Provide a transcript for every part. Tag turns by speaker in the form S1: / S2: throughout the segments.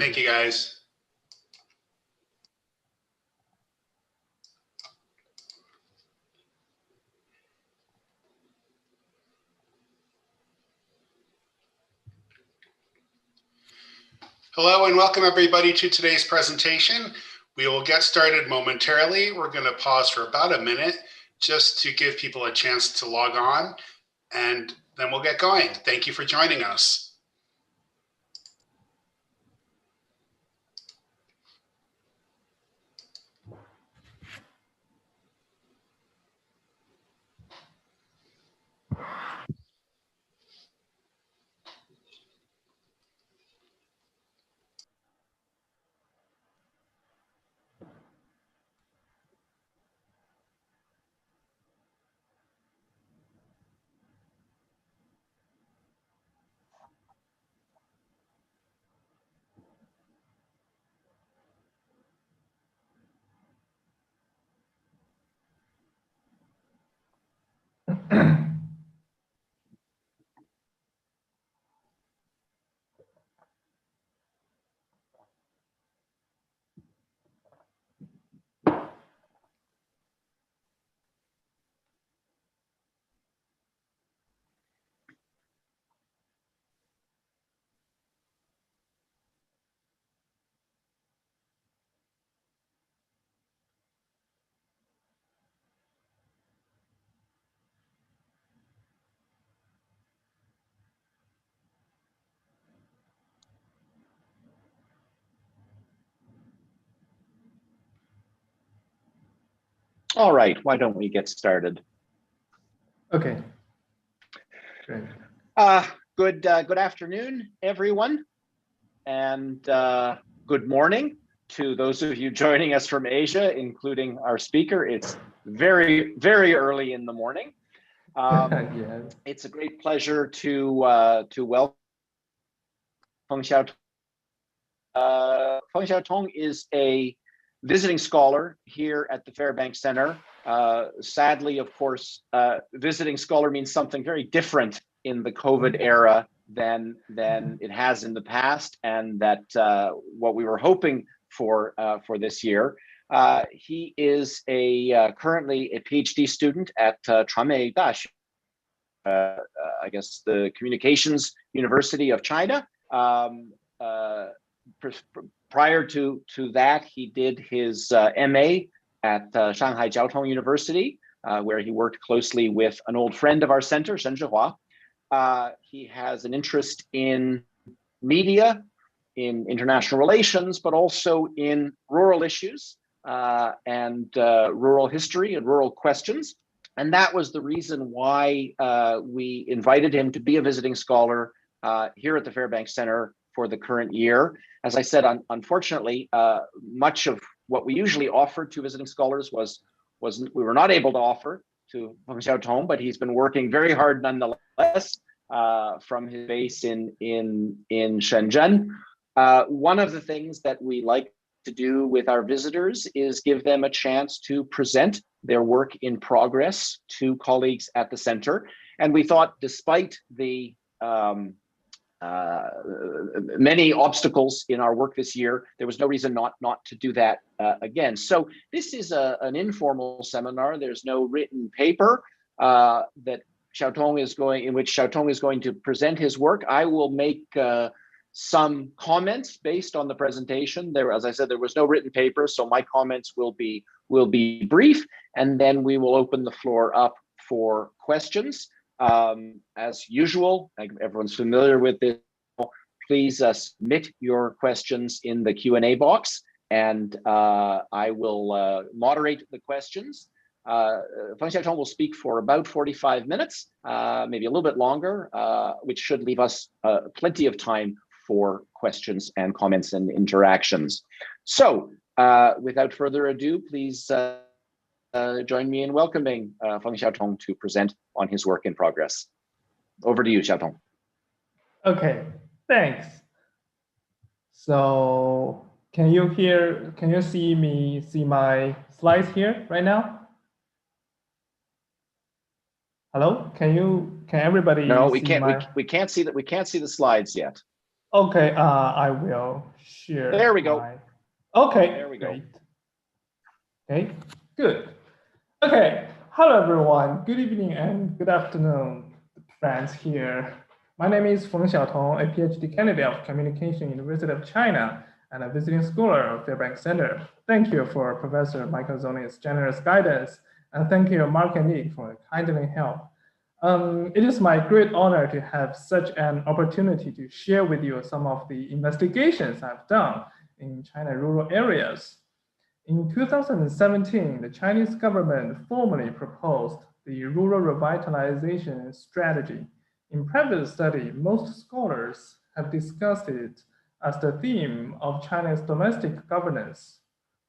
S1: Thank you, guys. Hello and welcome everybody to today's presentation. We will get started momentarily. We're going to pause for about a minute just to give people a chance to log on, and then we'll get going. Thank you for joining us.
S2: All right, why don't we get started?
S3: Okay. Great.
S2: Good afternoon, everyone, and good morning to those of you joining us from Asia, including our speaker. It's very, very early in the morning.
S3: Yeah.
S2: It's a great pleasure to welcome Feng Xiaotong. Feng Xiaotong is a visiting scholar here at the Fairbanks Center. Sadly, of course, visiting scholar means something very different in the COVID era than it has in the past, and that what we were hoping for this year. He is currently a PhD student at传媒大学, I guess the Communications University of China. Prior to that, he did his MA at Shanghai Jiaotong University, where he worked closely with an old friend of our center, Shen Zhihua. He has an interest in media, in international relations, but also in rural issues and rural history and rural questions. And that was the reason why we invited him to be a visiting scholar here at the Fairbanks Center for the current year. As I said, unfortunately, much of what we usually offered to visiting scholars we were not able to offer to Feng Xiaotong, but he's been working very hard nonetheless from his base in Shenzhen. One of the things that we like to do with our visitors is give them a chance to present their work in progress to colleagues at the center. And we thought, despite the many obstacles in our work this year, there was no reason not to do that again. So this is an informal seminar. There's no written paper in which Xiaotong is going to present his work. I will make some comments based on the presentation. As I said, there was no written paper, so my comments will be brief, and then we will open the floor up for questions. As usual, everyone's familiar with this. Please submit your questions in the Q&A box, and I will moderate the questions. Feng Xiaotong will speak for about 45 minutes, maybe a little bit longer, which should leave us plenty of time for questions and comments and interactions. So, without further ado, please join me in welcoming Feng Xiaotong to present on his work in progress. Over to you, Xiaotong.
S3: Okay, thanks. So can you see my slides here right now? Hello, can everybody?
S2: No, we can't see that. We can't see the slides yet.
S3: Okay, I will share.
S2: There we go.
S3: Okay,
S2: There we go.
S3: great. Okay, good. Okay, hello everyone. Good evening and good afternoon, friends here. My name is Feng Xiaotong, a PhD candidate of Communication, University of China, and a visiting scholar of Fairbanks Center. Thank you for Professor Michael Zoni's generous guidance, and thank you, Mark and Nick, for the kindly help. It is my great honor to have such an opportunity to share with you some of the investigations I've done in China rural areas. In 2017, the Chinese government formally proposed the rural revitalization strategy. In previous study, most scholars have discussed it as the theme of China's domestic governance.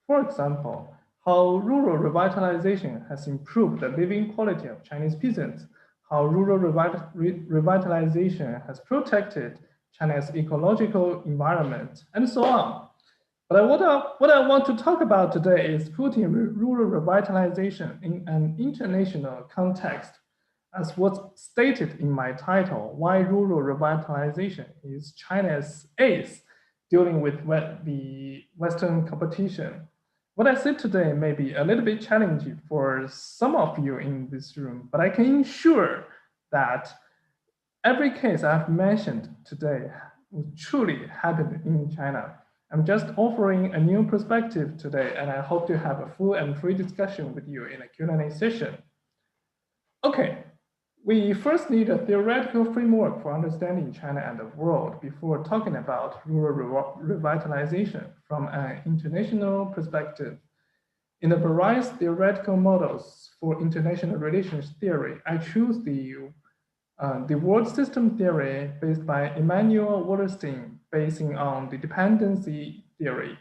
S3: For example, how rural revitalization has improved the living quality of Chinese peasants, how rural revitalization has protected China's ecological environment, and so on. But what I want to talk about today is putting rural revitalization in an international context. As what's stated in my title, why rural revitalization is China's ace dealing with the Western competition. What I said today may be a little bit challenging for some of you in this room, but I can ensure that every case I've mentioned today truly happened in China. I'm just offering a new perspective today, and I hope to have a full and free discussion with you in a Q&A session. Okay, we first need a theoretical framework for understanding China and the world before talking about rural revitalization from an international perspective. In the various theoretical models for international relations theory, I choose the world system theory based by Immanuel Wallerstein, basing on the dependency theory.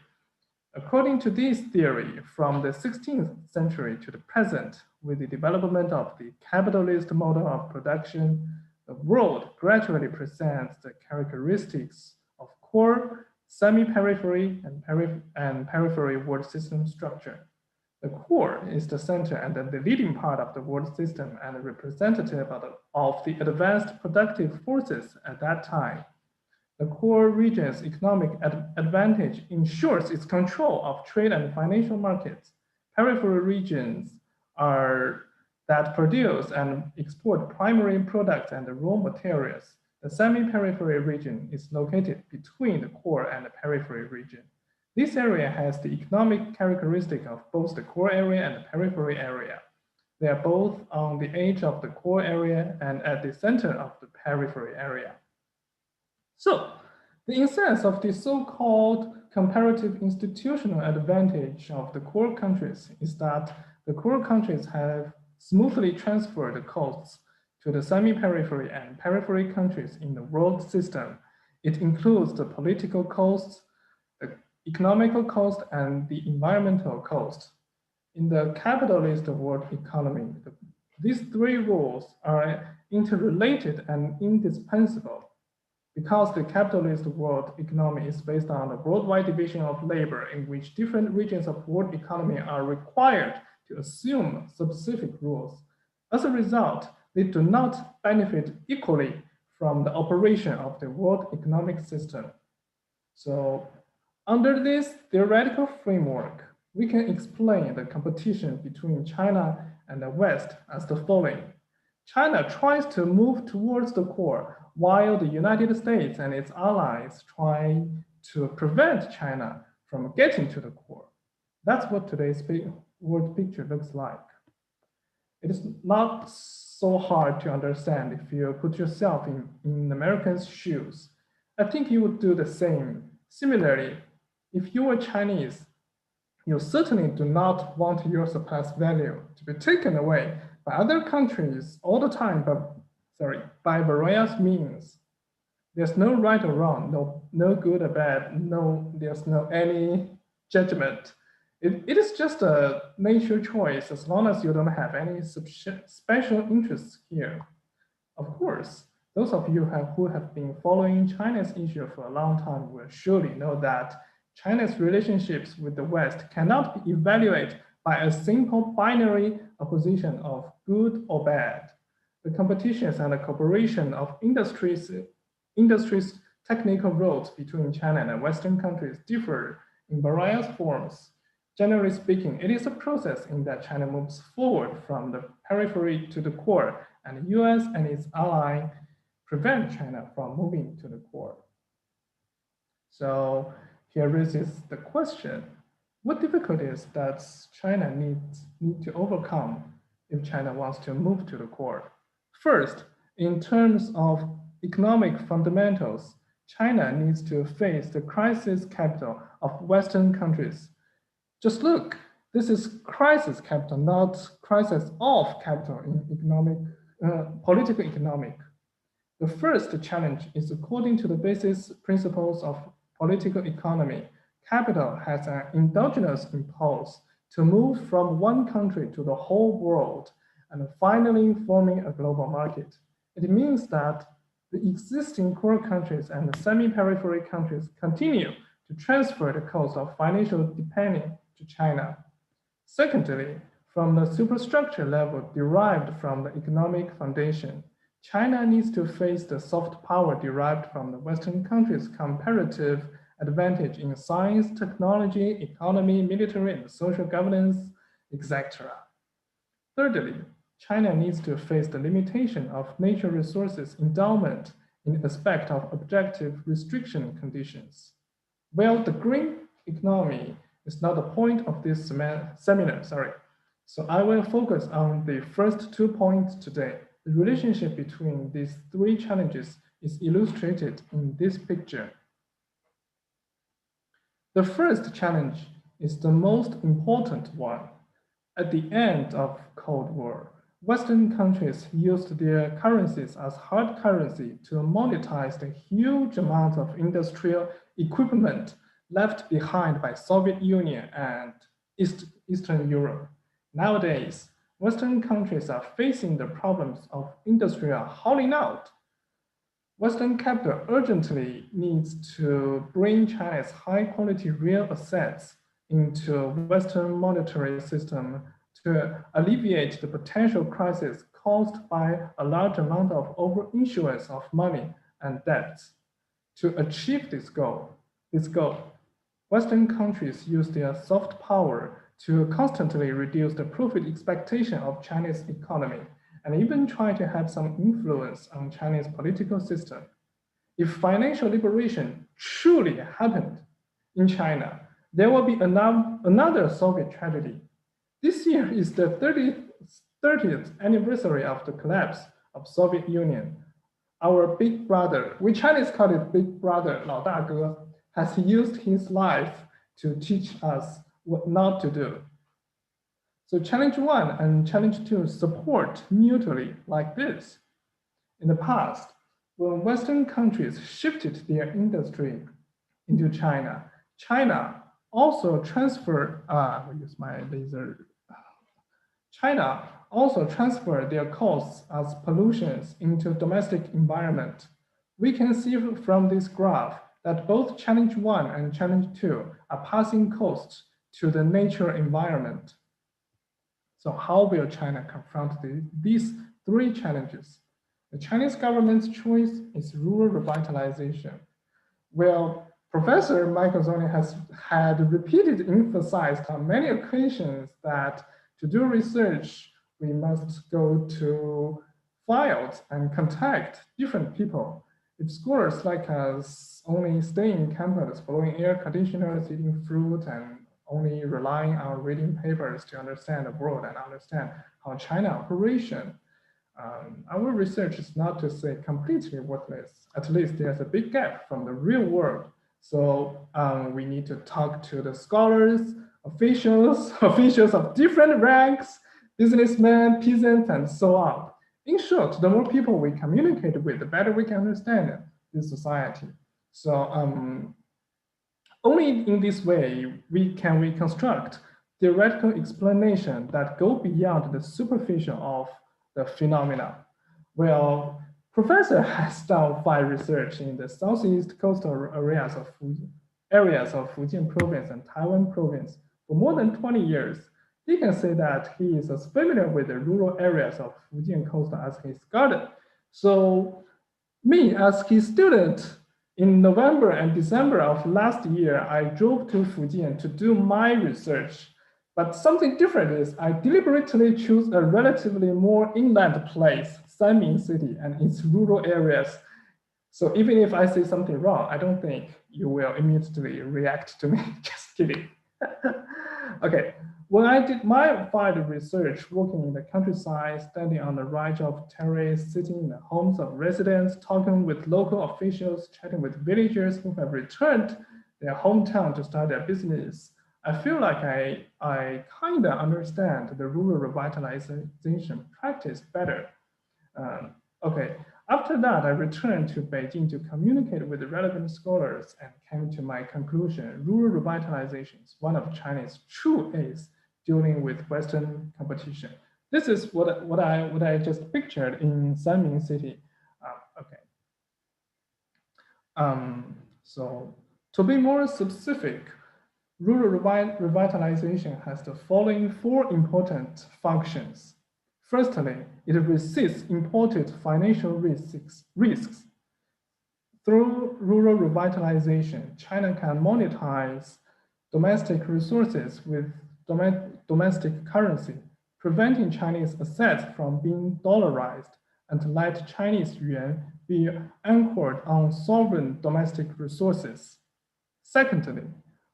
S3: According to this theory, from the 16th century to the present, with the development of the capitalist model of production, the world gradually presents the characteristics of core, semi-periphery, and periphery world system structure. The core is the center and the leading part of the world system and a representative of the advanced productive forces at that time. The core region's economic advantage ensures its control of trade and financial markets. Periphery regions are that produce and export primary products and raw materials. The semi-periphery region is located between the core and the periphery region. This area has the economic characteristic of both the core area and the periphery area. They are both on the edge of the core area and at the center of the periphery area. So, the essence of the so-called comparative institutional advantage of the core countries is that the core countries have smoothly transferred the costs to the semi-periphery and periphery countries in the world system. It includes the political costs, the economical cost, and the environmental cost. In the capitalist world economy, these three rules are interrelated and indispensable because the capitalist world economy is based on the worldwide division of labor in which different regions of world economy are required to assume specific rules. As a result, they do not benefit equally from the operation of the world economic system. So, under this theoretical framework, we can explain the competition between China and the West as the following. China tries to move towards the core, while the United States and its allies try to prevent China from getting to the core. That's what today's world picture looks like. It is not so hard to understand if you put yourself in Americans' shoes. I think you would do the same. Similarly, if you are Chinese, you certainly do not want your surplus value to be taken away by other countries all the time, by various means. There's no right or wrong, no good or bad, there's no any judgment. It is just a nature choice as long as you don't have any special interests here. Of course, those of you who have been following China's issue for a long time will surely know that China's relationships with the West cannot be evaluated by a simple binary opposition of good or bad. The competitions and the cooperation of industries, technical roads between China and Western countries differ in various forms. Generally speaking, it is a process in that China moves forward from the periphery to the core, and the US and its ally prevent China from moving to the core. So here raises the question, what difficulties does China need to overcome if China wants to move to the core? First, in terms of economic fundamentals, China needs to face the crisis capital of Western countries. Just look, this is crisis capital, not crisis of capital in political economic. The first challenge is according to the basis principles of political economy. Capital has an endogenous impulse to move from one country to the whole world and finally forming a global market. It means that the existing core countries and the semi-periphery countries continue to transfer the cost of financial depending to China. Secondly, from the superstructure level derived from the economic foundation, China needs to face the soft power derived from the Western countries' comparative advantage in science, technology, economy, military, and social governance, etc. Thirdly, China needs to face the limitation of natural resources endowment in aspect of objective restriction conditions. Well, the green economy is not the point of this seminar, So I will focus on the first 2 points today. The relationship between these three challenges is illustrated in this picture. The first challenge is the most important one. At the end of Cold War, Western countries used their currencies as hard currency to monetize the huge amount of industrial equipment left behind by Soviet Union and Eastern Europe. Nowadays, Western countries are facing the problems of industrial hollowing out. Western capital urgently needs to bring China's high-quality real assets into Western monetary system to alleviate the potential crisis caused by a large amount of over-issuance of money and debts. To achieve this goal, Western countries use their soft power to constantly reduce the profit expectation of Chinese economy and even try to have some influence on Chinese political system. If financial liberation truly happened in China, there will be another Soviet tragedy. This year is the 30th anniversary of the collapse of Soviet Union. Our big brother, we Chinese call it big brother, 老大哥, has used his life to teach us what not to do. So challenge 1 and challenge 2 support mutually like this. In the past, when Western countries shifted their industry into China, China also transferred, China also transferred their costs as pollutions into domestic environment. We can see from this graph that both challenge 1 and challenge 2 are passing costs to the nature environment. So how will China confront these three challenges? The Chinese government's choice is rural revitalization. Well, Professor Michael Zoni has had repeatedly emphasized on many occasions that to do research, we must go to fields and contact different people. If scholars like us only stay in campus, following air conditioners, eating fruit, and only relying on reading papers to understand the world and understand how China operation, our research is not to say completely worthless. At least there's a big gap from the real world. So we need to talk to the scholars, officials of different ranks, businessmen, peasants, and so on. In short, the more people we communicate with, the better we can understand this society. So only in this way we can reconstruct theoretical explanation that go beyond the superficial of the phenomena. Well, Professor has done fine research in the southeast coastal areas of Fujian province and Taiwan province for more than 20 years. He can say that he is as familiar with the rural areas of Fujian coast as his garden. So me as his student, In November and December of last year, I drove to Fujian to do my research. But something different is I deliberately choose a relatively more inland place, Sanmin City, and its rural areas. So even if I say something wrong, I don't think you will immediately react to me. Just kidding. Okay, when I did my field research, working in the countryside, standing on the ridge of terrace, sitting in the homes of residents, talking with local officials, chatting with villagers who have returned their hometown to start their business, I feel like I kind of understand the rural revitalization practice better. Okay, after that, I returned to Beijing to communicate with the relevant scholars and came to my conclusion, rural revitalization is one of China's true aims dealing with Western competition. This is what I just pictured in Sanmin City. Okay. So to be more specific, rural revitalization has the following four important functions. Firstly, it resists imported financial risks. Through rural revitalization, China can monetize domestic resources with domestic currency, preventing Chinese assets from being dollarized and let Chinese yuan be anchored on sovereign domestic resources. Secondly,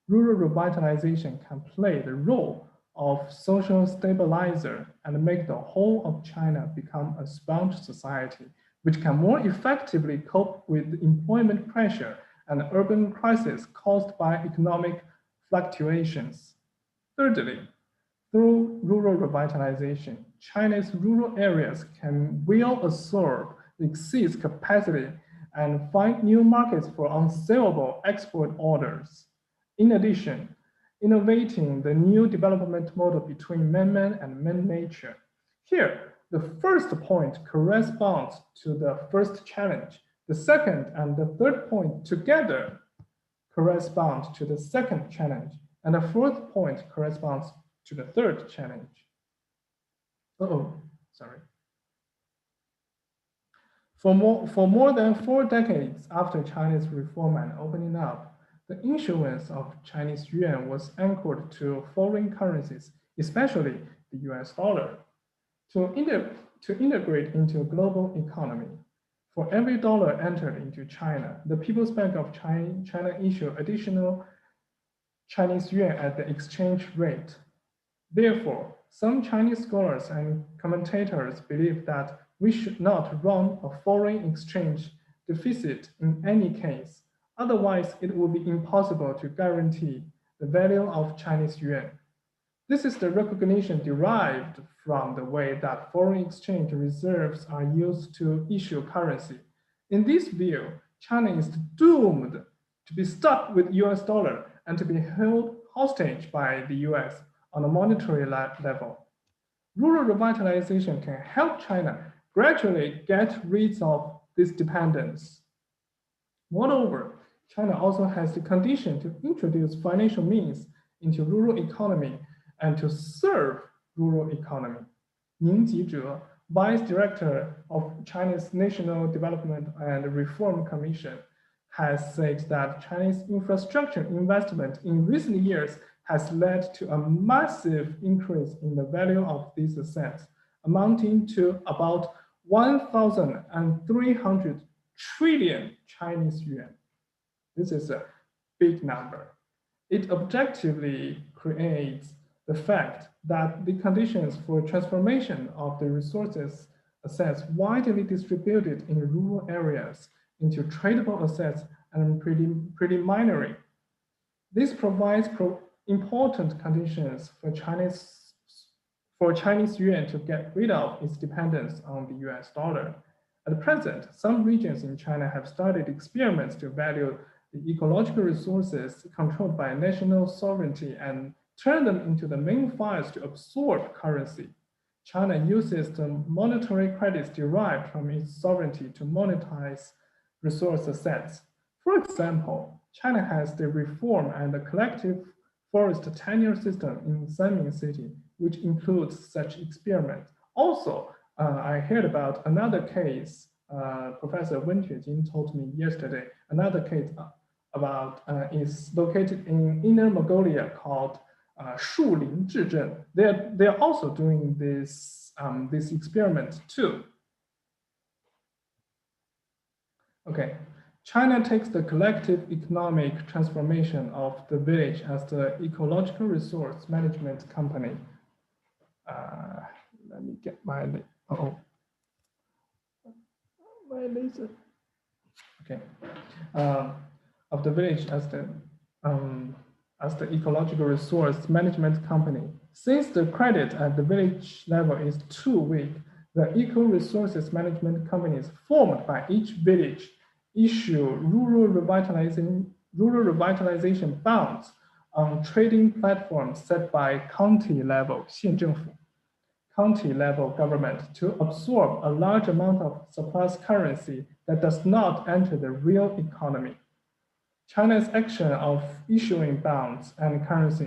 S3: rural revitalization can play the role of social stabilizer and make the whole of China become a sponge society, which can more effectively cope with employment pressure and urban crisis caused by economic fluctuations. Thirdly, through rural revitalization, China's rural areas can well absorb the excess capacity and find new markets for unsaleable export orders. In addition, innovating the new development model between man-man and man-nature. Here, the first point corresponds to the first challenge. The second and the third point together correspond to the second challenge, and the fourth point corresponds to the third challenge. Sorry. For more than 4 decades after China's reform and opening up, the issuance of Chinese yuan was anchored to foreign currencies, especially the US dollar, to integrate into a global economy. For every dollar entered into China, the People's Bank of China issued additional Chinese yuan at the exchange rate. Therefore, some Chinese scholars and commentators believe that we should not run a foreign exchange deficit in any case. Otherwise, it would be impossible to guarantee the value of Chinese yuan. This is the recognition derived from the way that foreign exchange reserves are used to issue currency. In this view, China is doomed to be stuck with US dollar and to be held hostage by the US on a monetary level. Rural revitalization can help China gradually get rid of this dependence. Moreover, China also has the condition to introduce financial means into rural economy and to serve rural economy. Ning Jizhe, Vice Director of China's National Development and Reform Commission, has said that Chinese infrastructure investment in recent years has led to a massive increase in the value of these assets, amounting to about 1,300 trillion Chinese yuan. This is a big number. It objectively creates the fact that the conditions for transformation of the resources assets widely distributed in rural areas into tradable assets and preliminary. This provides important conditions for Chinese yuan to get rid of its dependence on the US dollar. At present, some regions in China have started experiments to value the ecological resources controlled by national sovereignty and turn them into the main files to absorb currency. China uses the monetary credits derived from its sovereignty to monetize resource assets. For example, China has the reform and the collective forest tenure system in Sanmin City, which includes such experiments. Also, I heard about another case Professor Wen Jin told me yesterday. Another case about is located in Inner Mongolia called Shulin Zhizhen. They're also doing this this experiment too. Okay, China takes the collective economic transformation of the village as the ecological resource management company. Let me get my my laser. Okay, of the village as the ecological resource management company. Since the credit at the village level is too weak, the eco resources management companies formed by each village issue rural revitalization bonds on trading platforms set by county level 县政府 county level government to absorb a large amount of surplus currency that does not enter the real economy. China's action of issuing bonds and currency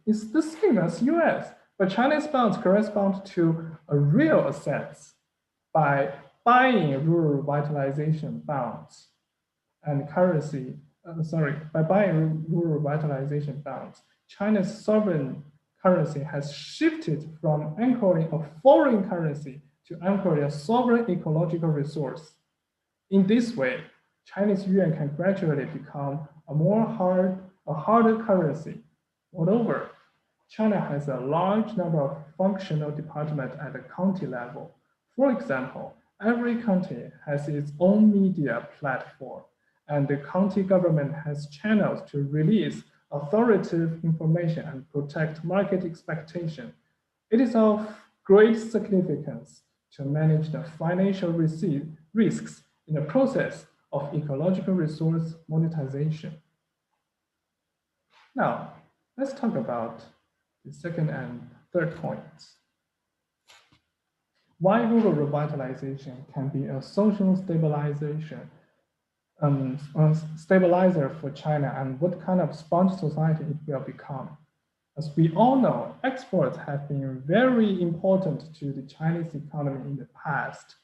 S3: is the same as US, but Chinese bonds correspond to a real assets by buying rural revitalization bonds and currency, by buying rural revitalization bonds. China's sovereign currency has shifted from anchoring a foreign currency to anchoring a sovereign ecological resource. In this way, Chinese yuan can gradually become a harder currency. Moreover, China has a large number of functional departments at the county level. For example, every county has its own media platform, and the county government has channels to release authoritative information and protect market expectation. It is of great significance to manage the financial risks in the process of ecological resource monetization. Now, let's talk about the second and third points. Why rural revitalization can be a social stabilizer for China, and what kind of sponge society it will become. As we all know, exports have been very important to the Chinese economy in the past.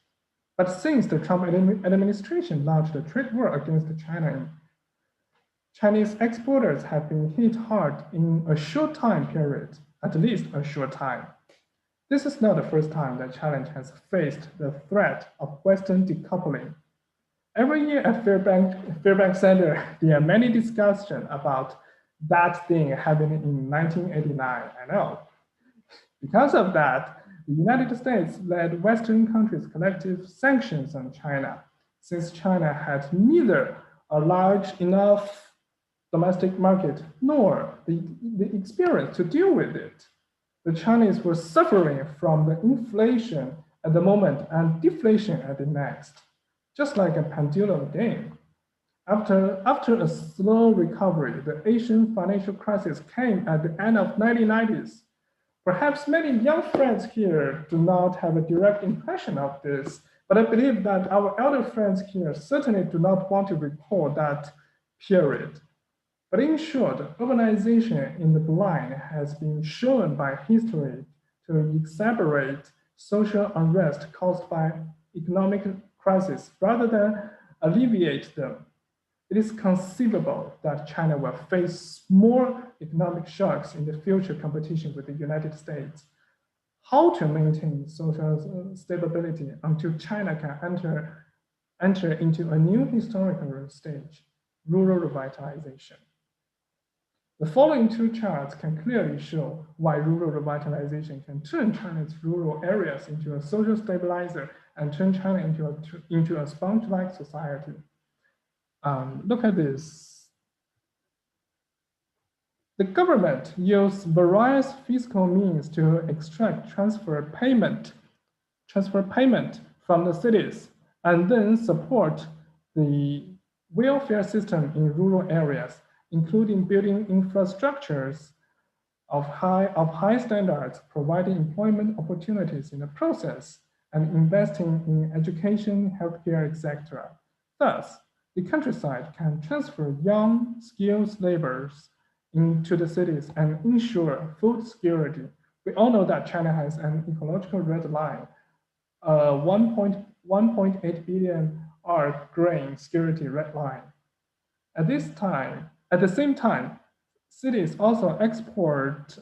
S3: But since the Trump administration launched a trade war against China, Chinese exporters have been hit hard in a short time period, at least a short time. This is not the first time that China has faced the threat of Western decoupling. Every year at Fairbank Center, there are many discussions about that thing happening in 1989, I know. Because of that, the United States led Western countries' collective sanctions on China, since China had neither a large enough domestic market nor the experience to deal with it. The Chinese were suffering from the inflation at the moment and deflation at the next, just like a pendulum game. After a slow recovery, the Asian financial crisis came at the end of 1990s. Perhaps many young friends here do not have a direct impression of this, but I believe that our elder friends here certainly do not want to recall that period. But in short, urbanization in the blind has been shown by history to exacerbate social unrest caused by economic crisis rather than alleviate them. It is conceivable that China will face more economic shocks in the future competition with the United States. How to maintain social stability until China can enter into a new historical stage, rural revitalization. The following two charts can clearly show why rural revitalization can turn China's rural areas into a social stabilizer and turn China into a sponge-like society. Look at this. The government used various fiscal means to extract transfer payment from the cities and then support the welfare system in rural areas, including building infrastructures of high standards, providing employment opportunities in the process, and investing in education, healthcare, etc. Thus, the countryside can transfer young, skilled laborers into the cities and ensure food security. We all know that China has an ecological red line, 1.1 1.8 billion are grain security red line. At the same time, cities also export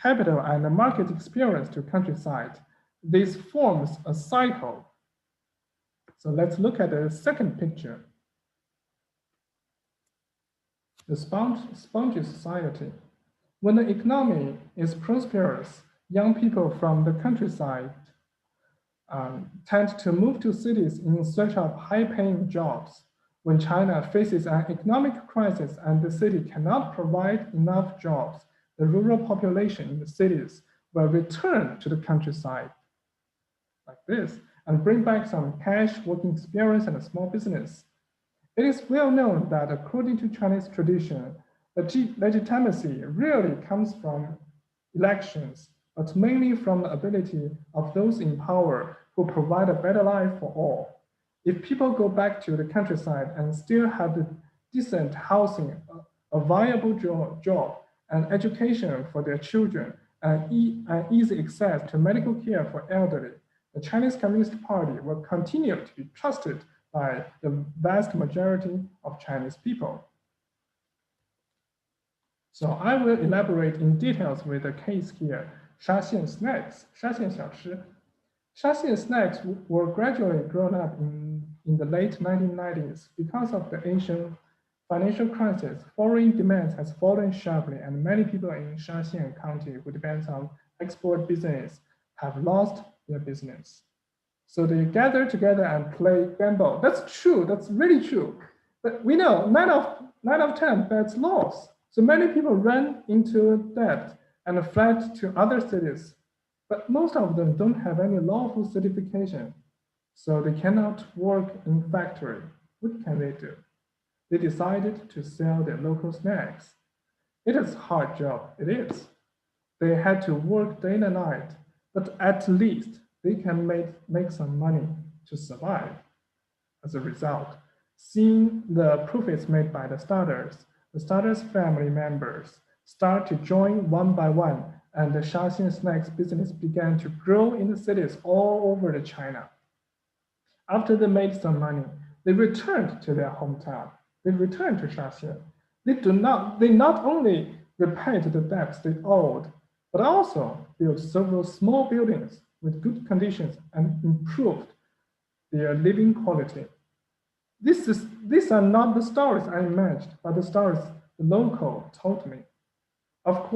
S3: capital and market experience to countryside. This forms a cycle. So let's look at the second picture. The spongy society. When the economy is prosperous, young people from the countryside tend to move to cities in search of high-paying jobs. When China faces an economic crisis and the city cannot provide enough jobs, the rural population in the cities will return to the countryside like this and bring back some cash, working experience, and a small business. It is well known that according to Chinese tradition, legitimacy rarely comes from elections, but mainly from the ability of those in power who provide a better life for all. If people go back to the countryside and still have the decent housing, a viable job, and education for their children, and easy access to medical care for elderly, the Chinese Communist Party will continue to be trusted by the vast majority of Chinese people. So I will elaborate in details with a case here, Shaxian snacks, Shaxian 小吃. Shaxian snacks were gradually grown up in the late 1990s because of the Asian financial crisis. Foreign demand has fallen sharply, and many people in Shaxian County who depend on export business have lost their business. So they gather together and play gamble. That's true. That's really true. But we know 9 of 10 bets lost. So many people ran into debt and fled to other cities. But most of them don't have any lawful certification. So they cannot work in factory. What can they do? They decided to sell their local snacks. It is a hard job. It is. They had to work day and night, but at least they can make some money to survive. As a result, seeing the profits made by the starters' family members start to join one by one, and the Shaxian snacks business began to grow in the cities all over China. After they made some money, they returned to their hometown. They returned to Shaxian. They not only repaid the debts they owed, but also built several small buildings with good conditions and improved their living quality. These are not the stories I imagined, but the stories the local told me. Of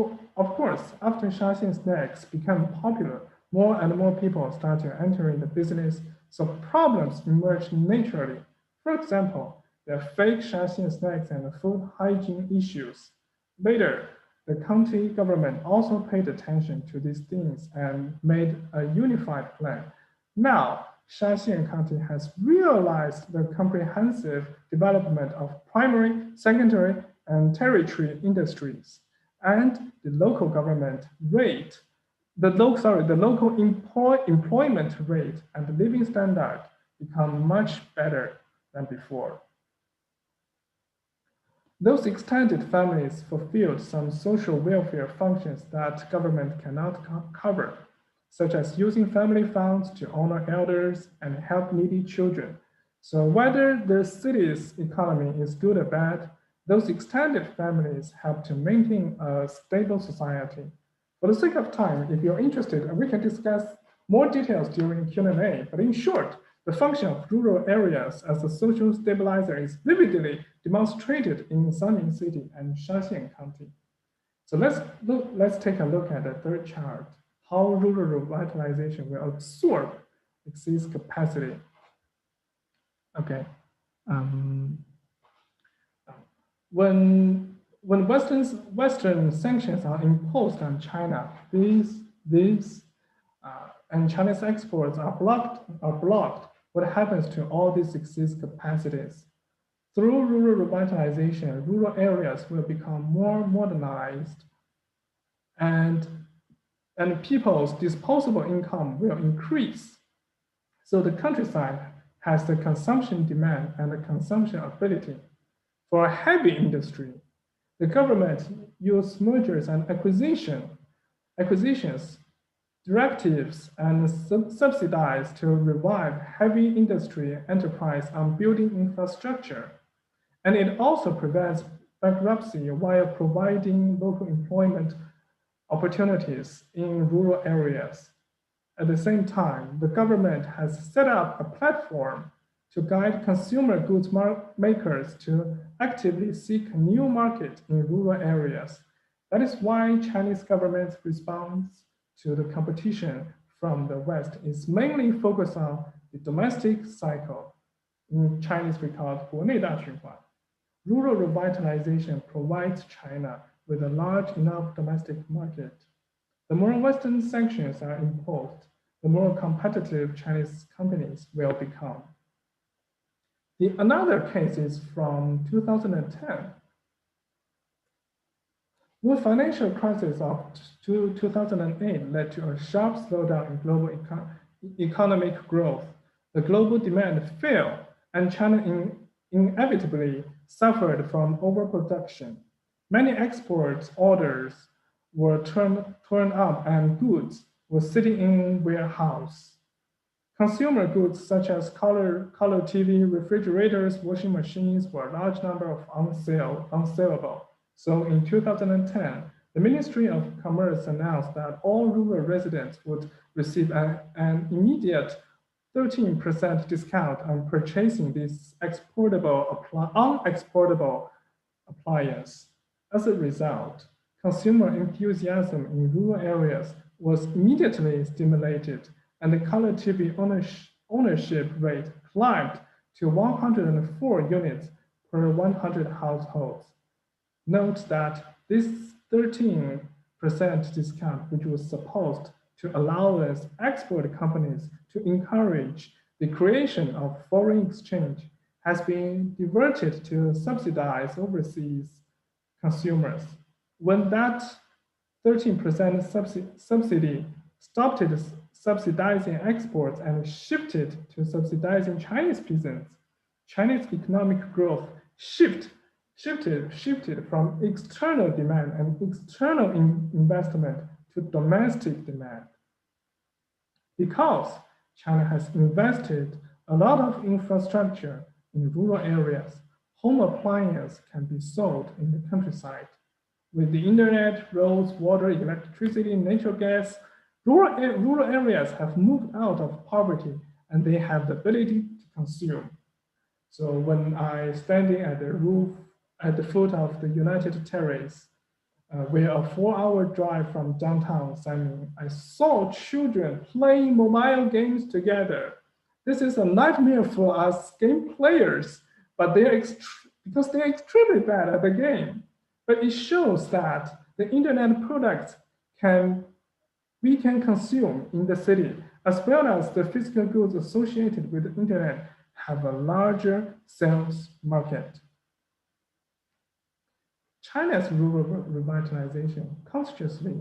S3: course, after Shaxian snacks became popular, more and more people started entering the business, so problems emerged naturally. For example, there are fake Shaxian snacks and food hygiene issues. Later, the county government also paid attention to these things and made a unified plan. Now, Shaxian County has realized the comprehensive development of primary, secondary, and tertiary industries, and the local government rate, the local employment rate and the living standard become much better than before. Those extended families fulfilled some social welfare functions that government cannot cover, such as using family funds to honor elders and help needy children. So whether the city's economy is good or bad, those extended families help to maintain a stable society. For the sake of time, if you're interested, we can discuss more details during Q&A, but in short, the function of rural areas as a social stabilizer is vividly demonstrated in Sanning City and Shaxian County. So let's take a look at the third chart, how rural revitalization will absorb excess capacity. Okay. When Western sanctions are imposed on China, and Chinese exports are blocked, what happens to all these excess capacities? Through rural revitalization, rural areas will become more modernized, and people's disposable income will increase. So the countryside has the consumption demand and the consumption ability. For a heavy industry, the government used mergers and acquisitions directives and subsidies to revive heavy industry enterprise on building infrastructure. And it also prevents bankruptcy while providing local employment opportunities in rural areas. At the same time, the government has set up a platform to guide consumer goods makers to actively seek new markets in rural areas. That is why Chinese government's response to the competition from the West is mainly focused on the domestic cycle. In Chinese, we call it 国内大循环. Rural revitalization provides China with a large enough domestic market. The more Western sanctions are imposed, the more competitive Chinese companies will become. Another case is from 2010. The financial crisis of 2008 led to a sharp slowdown in global economic growth. The global demand fell, and China inevitably suffered from overproduction. Many export orders were turned up, and goods were sitting in warehouse. Consumer goods such as color TV, refrigerators, washing machines were a large number of unsaleable. So in 2010, the Ministry of Commerce announced that all rural residents would receive an immediate 13% discount on purchasing this unexportable appliance. As a result, consumer enthusiasm in rural areas was immediately stimulated, and the color TV ownership rate climbed to 104 units per 100 households. Note that this 13% discount, which was supposed to allow us export companies to encourage the creation of foreign exchange, has been diverted to subsidize overseas consumers. When that 13% subsidy stopped subsidizing exports and shifted to subsidizing Chinese peasants, Chinese economic growth shifted from external demand and external investment to domestic demand. Because China has invested a lot of infrastructure in rural areas, home appliances can be sold in the countryside. With the internet, roads, water, electricity, natural gas, rural areas have moved out of poverty, and they have the ability to consume. So when I standing at the roof at the foot of the United Terrace, where a 4-hour drive from downtown Xiamen, I saw children playing mobile games together. This is a nightmare for us game players, but because they're extremely bad at the game. But it shows that the internet products we can consume in the city, as well as the physical goods associated with the internet, have a larger sales market. China's rural revitalization, consciously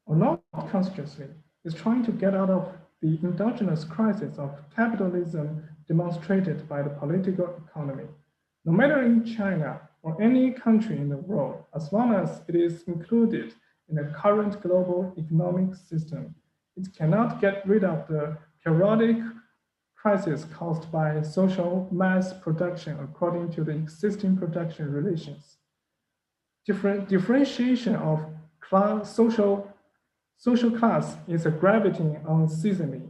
S3: or not consciously, is trying to get out of the endogenous crisis of capitalism demonstrated by the political economy. No matter in China or any country in the world, as long as it is included in the current global economic system, it cannot get rid of the periodic crisis caused by social mass production according to the existing production relations. Differentiation of social class is a gravity unceasingly.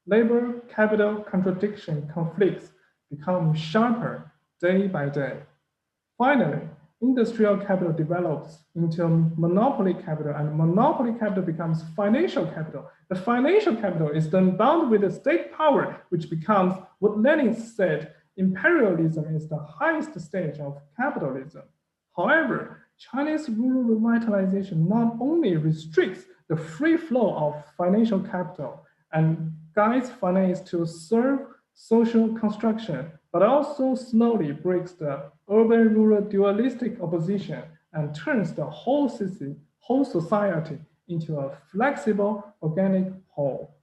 S3: Labor capital conflicts become sharper day by day. Finally, industrial capital develops into monopoly capital, and monopoly capital becomes financial capital. The financial capital is then bound with the state power, which becomes what Lenin said, imperialism is the highest stage of capitalism. However, Chinese rural revitalization not only restricts the free flow of financial capital and guides finance to serve social construction, but also slowly breaks the urban-rural dualistic opposition and turns the whole society into a flexible organic whole.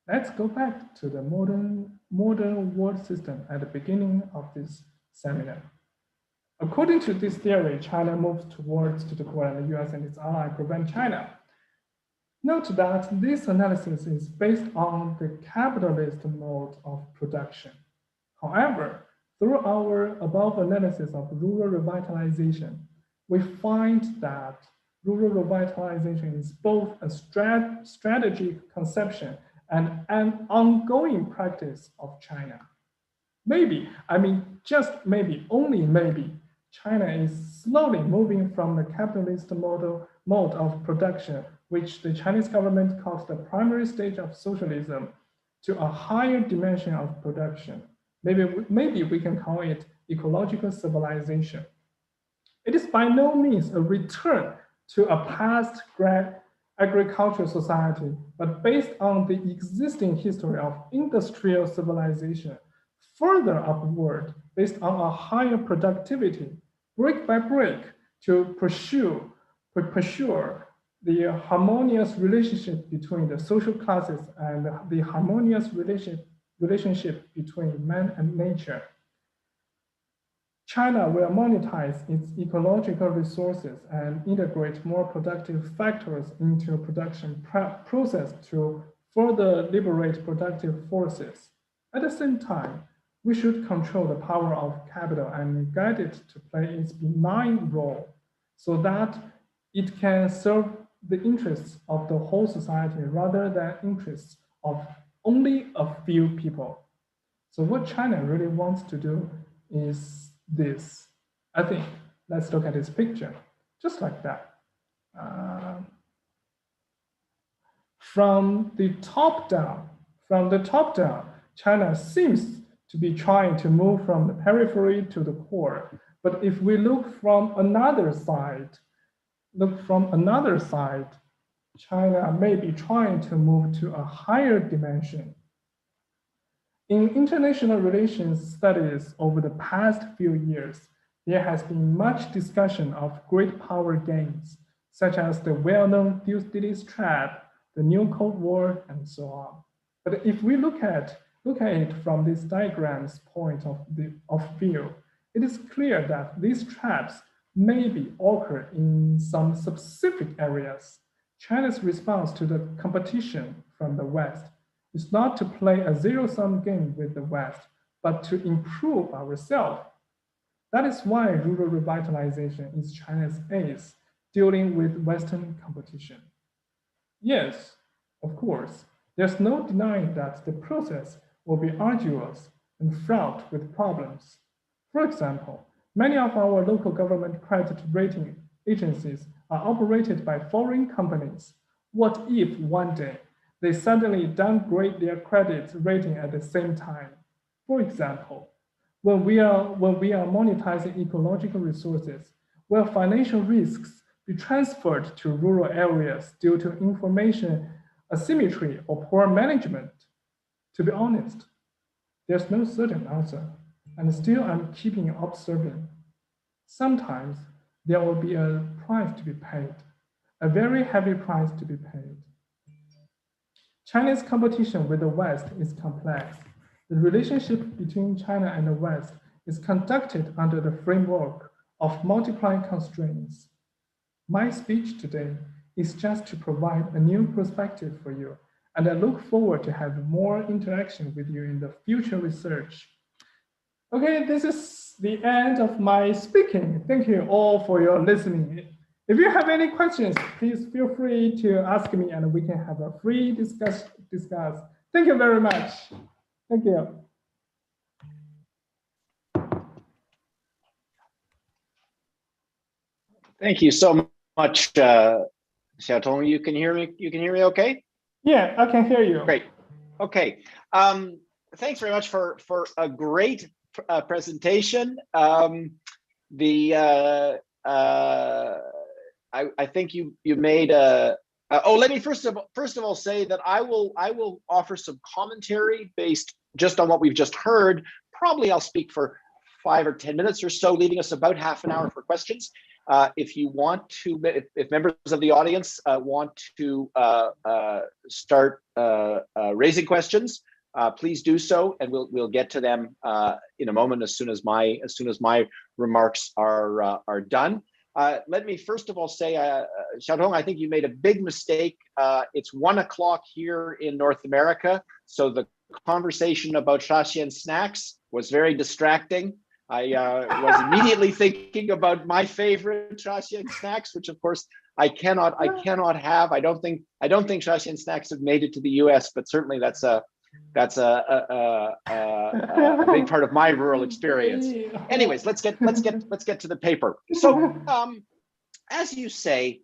S3: Let's go back to the modern world system at the beginning of this seminar. According to this theory, China moves towards the core, and the US and its ally prevent China. Note that this analysis is based on the capitalist mode of production. However, through our above analysis of rural revitalization, we find that rural revitalization is both a strategic conception and an ongoing practice of China. Maybe, I mean, just maybe, only maybe, China is slowly moving from the capitalist mode of production, which the Chinese government calls the primary stage of socialism, to a higher dimension of production. Maybe we can call it ecological civilization. It is by no means a return to a past agricultural society, but based on the existing history of industrial civilization, further upward based on a higher productivity, brick by brick, to pursue the harmonious relationship between the social classes and the harmonious relationship between man and nature. China will monetize its ecological resources and integrate more productive factors into production process to further liberate productive forces. At the same time, we should control the power of capital and guide it to play its benign role so that it can serve the interests of the whole society rather than interests of only a few people. So what China really wants to do is this. I think, let's look at this picture, just like that. From the top down, China seems to be trying to move from the periphery to the core. But if we look from another side, China may be trying to move to a higher dimension. In international relations studies over the past few years, there has been much discussion of great power games, such as the well-known Thucydides trap, the New Cold War, and so on. But if we look at it from this diagram's point of view, it is clear that these traps maybe occur in some specific areas. China's response to the competition from the West is not to play a zero-sum game with the West, but to improve ourselves. That is why rural revitalization is China's ace dealing with Western competition. Yes, of course, there's no denying that the process will be arduous and fraught with problems. For example, many of our local government credit rating agencies are operated by foreign companies. What if one day they suddenly downgrade their credit rating at the same time? For example, when we are monetizing ecological resources, will financial risks be transferred to rural areas due to information asymmetry or poor management? To be honest, there's no certain answer, and still I'm keeping observing. Sometimes there will be a price to be paid, a very heavy price to be paid. China's competition with the West is complex. The relationship between China and the West is conducted under the framework of multiplying constraints. My speech today is just to provide a new perspective for you, and I look forward to have more interaction with you in the future research. Okay, this is the end of my speaking. Thank you all for your listening. If you have any questions, please feel free to ask me and we can have a free discuss. Thank you very much. Thank you.
S2: Thank you so much, Xiaotong. You can hear me? You can hear me okay?
S3: Yeah, I can hear you.
S2: Great. Okay. Thanks very much for a great presentation. I think you made a. Let me first of all say that I will offer some commentary based just on what we've just heard. Probably I'll speak for 5 or 10 minutes or so, leaving us about half an hour for questions. If you want to, if members of the audience want to start raising questions, please do so, and we'll get to them in a moment as soon as my remarks are done. Let me first of all say, Xiaotong, I think you made a big mistake. It's 1 o'clock here in North America, so the conversation about Shaxian snacks was very distracting. I was immediately thinking about my favorite Shaxian snacks, which of course I cannot have. I don't think Shaxian snacks have made it to the U.S., but certainly that's a big part of my rural experience. Anyways, let's get to the paper. So, as you say,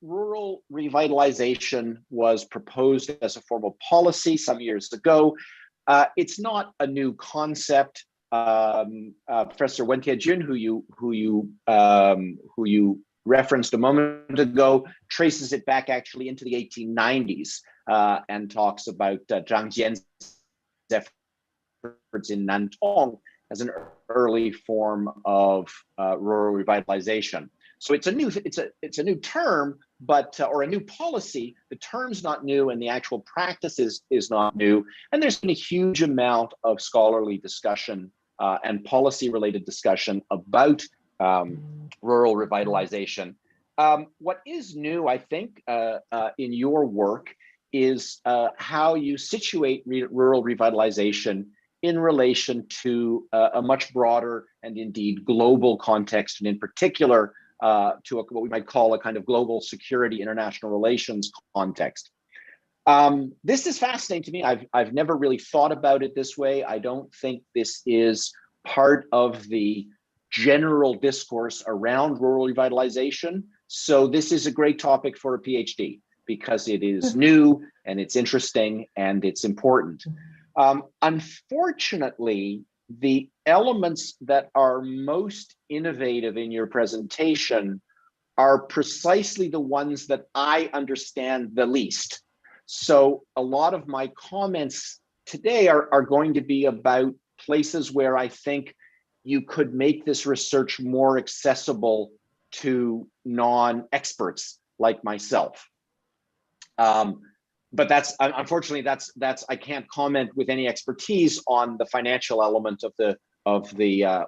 S2: rural revitalization was proposed as a formal policy some years ago. It's not a new concept. Professor Wen Tiejun, who you referenced a moment ago, traces it back actually into the 1890s and talks about Zhang Jian's efforts in Nantong as an early form of rural revitalization. So it's a new term, but or a new policy. The term's not new, and the actual practice is not new. And there's been a huge amount of scholarly discussion and policy-related discussion about rural revitalization. What is new, I think, in your work is how you situate rural revitalization in relation to a much broader and indeed global context, and in particular to what we might call a kind of global security international relations context. This is fascinating to me. I've never really thought about it this way. I don't think this is part of the general discourse around rural revitalization. So this is a great topic for a PhD because it is new and it's interesting and it's important. Unfortunately, the elements that are most innovative in your presentation are precisely the ones that I understand the least. So a lot of my comments today are going to be about places where I think you could make this research more accessible to non-experts like myself. But that's unfortunately I can't comment with any expertise on the financial element of the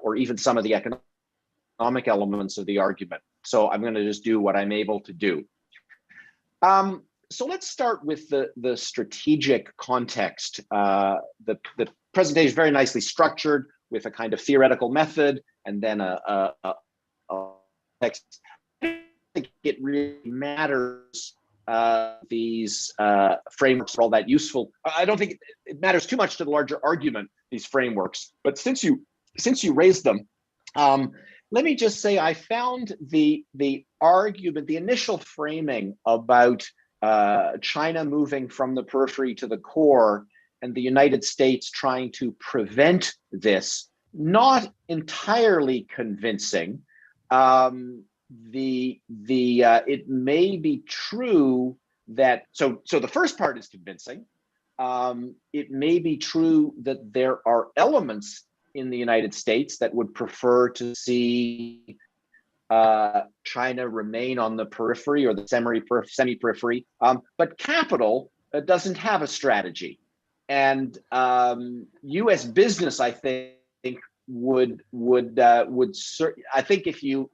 S2: or even some of the economic elements of the argument. So I'm going to just do what I'm able to do. So let's start with the strategic context. The presentation is very nicely structured with a kind of theoretical method and then a text. I think it really matters. These frameworks are all that useful. I don't think it matters too much to the larger argument, these frameworks, but since you raised them, let me just say I found the argument, the initial framing about China moving from the periphery to the core and the United States trying to prevent this not entirely convincing. It may be true that so the first part is convincing. It may be true that there are elements in the United States that would prefer to see China remain on the periphery or the semi-periphery, but capital doesn't have a strategy, and U.S. business, I think, would I think if you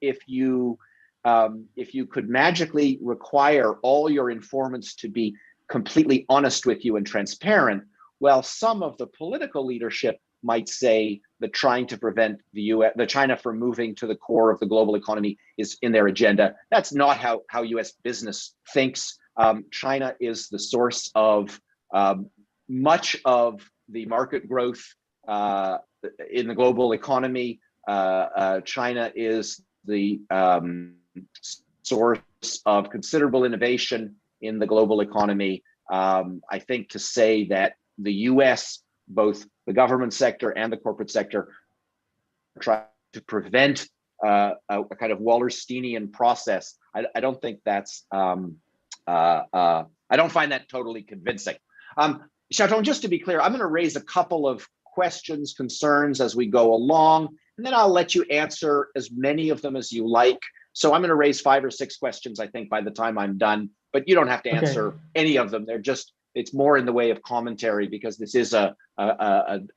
S2: could magically require all your informants to be completely honest with you and transparent, well, some of the political leadership might say that trying to prevent the China from moving to the core of the global economy is in their agenda. That's not how U.S. business thinks. China is the source of much of the market growth in the global economy. China is the source of considerable innovation in the global economy. I think to say that the U.S., both the government sector and the corporate sector, try to prevent a kind of Wallersteinian process, I don't think that's, I don't find that totally convincing. Xiaotong, just to be clear, I'm going to raise a couple of questions, concerns as we go along, and then I'll let you answer as many of them as you like. So I'm going to raise 5 or 6 questions, I think, by the time I'm done, but you don't have to answer any of them. They're just, it's more in the way of commentary because this is a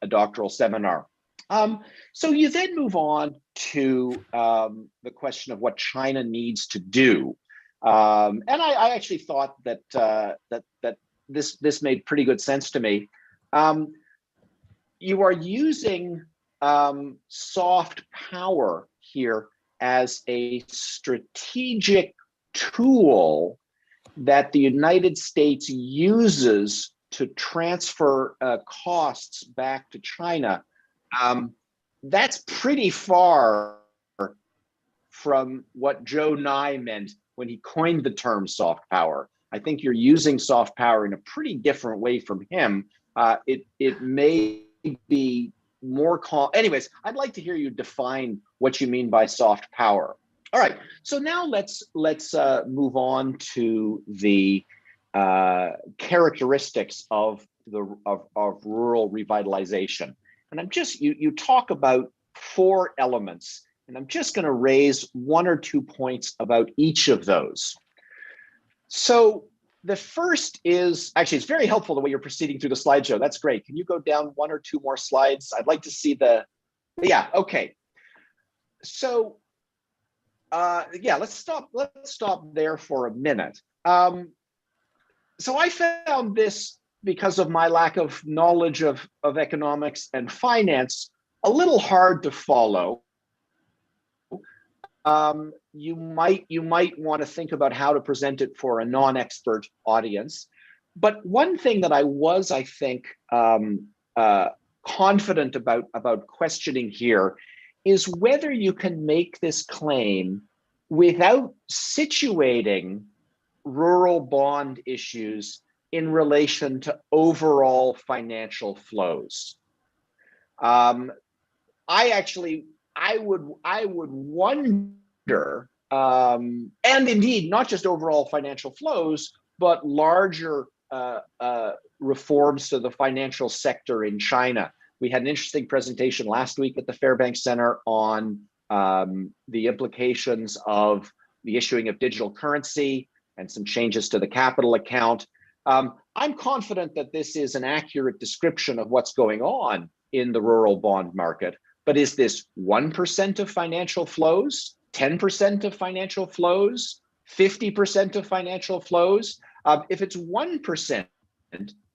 S2: doctoral seminar. So you then move on to the question of what China needs to do. And I actually thought that that this made pretty good sense to me. You are using soft power here as a strategic tool that the United States uses to transfer costs back to China. That's pretty far from what Joe Nye meant when he coined the term soft power. I think you're using soft power in a pretty different way from him. It may be more anyways, I'd like to hear you define what you mean by soft power. All right, so now let's move on to the characteristics of rural revitalization. And I'm just, you talk about 4 elements, and I'm just going to raise 1 or 2 points about each of those. So the first is, actually, it's very helpful the way you're proceeding through the slideshow. That's great. Can you go down 1 or 2 more slides? I'd like to see yeah, okay. So yeah, let's stop there for a minute. So I found this, because of my lack of knowledge of economics and finance, a little hard to follow. You might want to think about how to present it for a non-expert audience. But one thing that I was, I think, confident about questioning here is whether you can make this claim without situating rural bond issues in relation to overall financial flows. I would wonder, and indeed, not just overall financial flows, but larger reforms to the financial sector in China. We had an interesting presentation last week at the Fairbanks Center on the implications of the issuing of digital currency and some changes to the capital account. I'm confident that this is an accurate description of what's going on in the rural bond market. But is this 1% of financial flows, 10% of financial flows, 50% of financial flows? If it's 1%,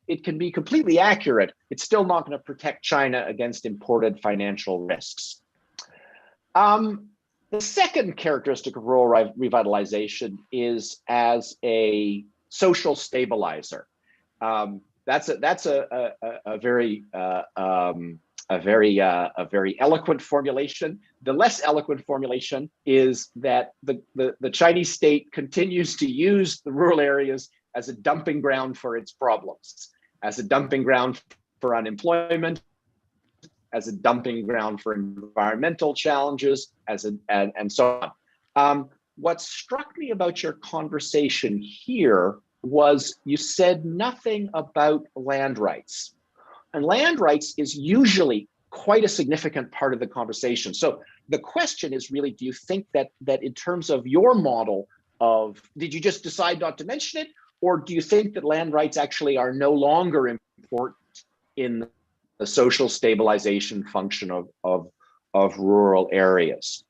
S2: it can be completely accurate. It's still not going to protect China against imported financial risks. The second characteristic of rural revitalization is as a social stabilizer. That's a very eloquent formulation. The less eloquent formulation is that the Chinese state continues to use the rural areas as a dumping ground for its problems, as a dumping ground for unemployment, as a dumping ground for environmental challenges, and so on. What struck me about your conversation here was you said nothing about land rights. And land rights is usually quite a significant part of the conversation. So the question is really, do you think that in terms of your model did you just decide not to mention it? Or do you think that land rights actually are no longer important in the social stabilization function of rural areas?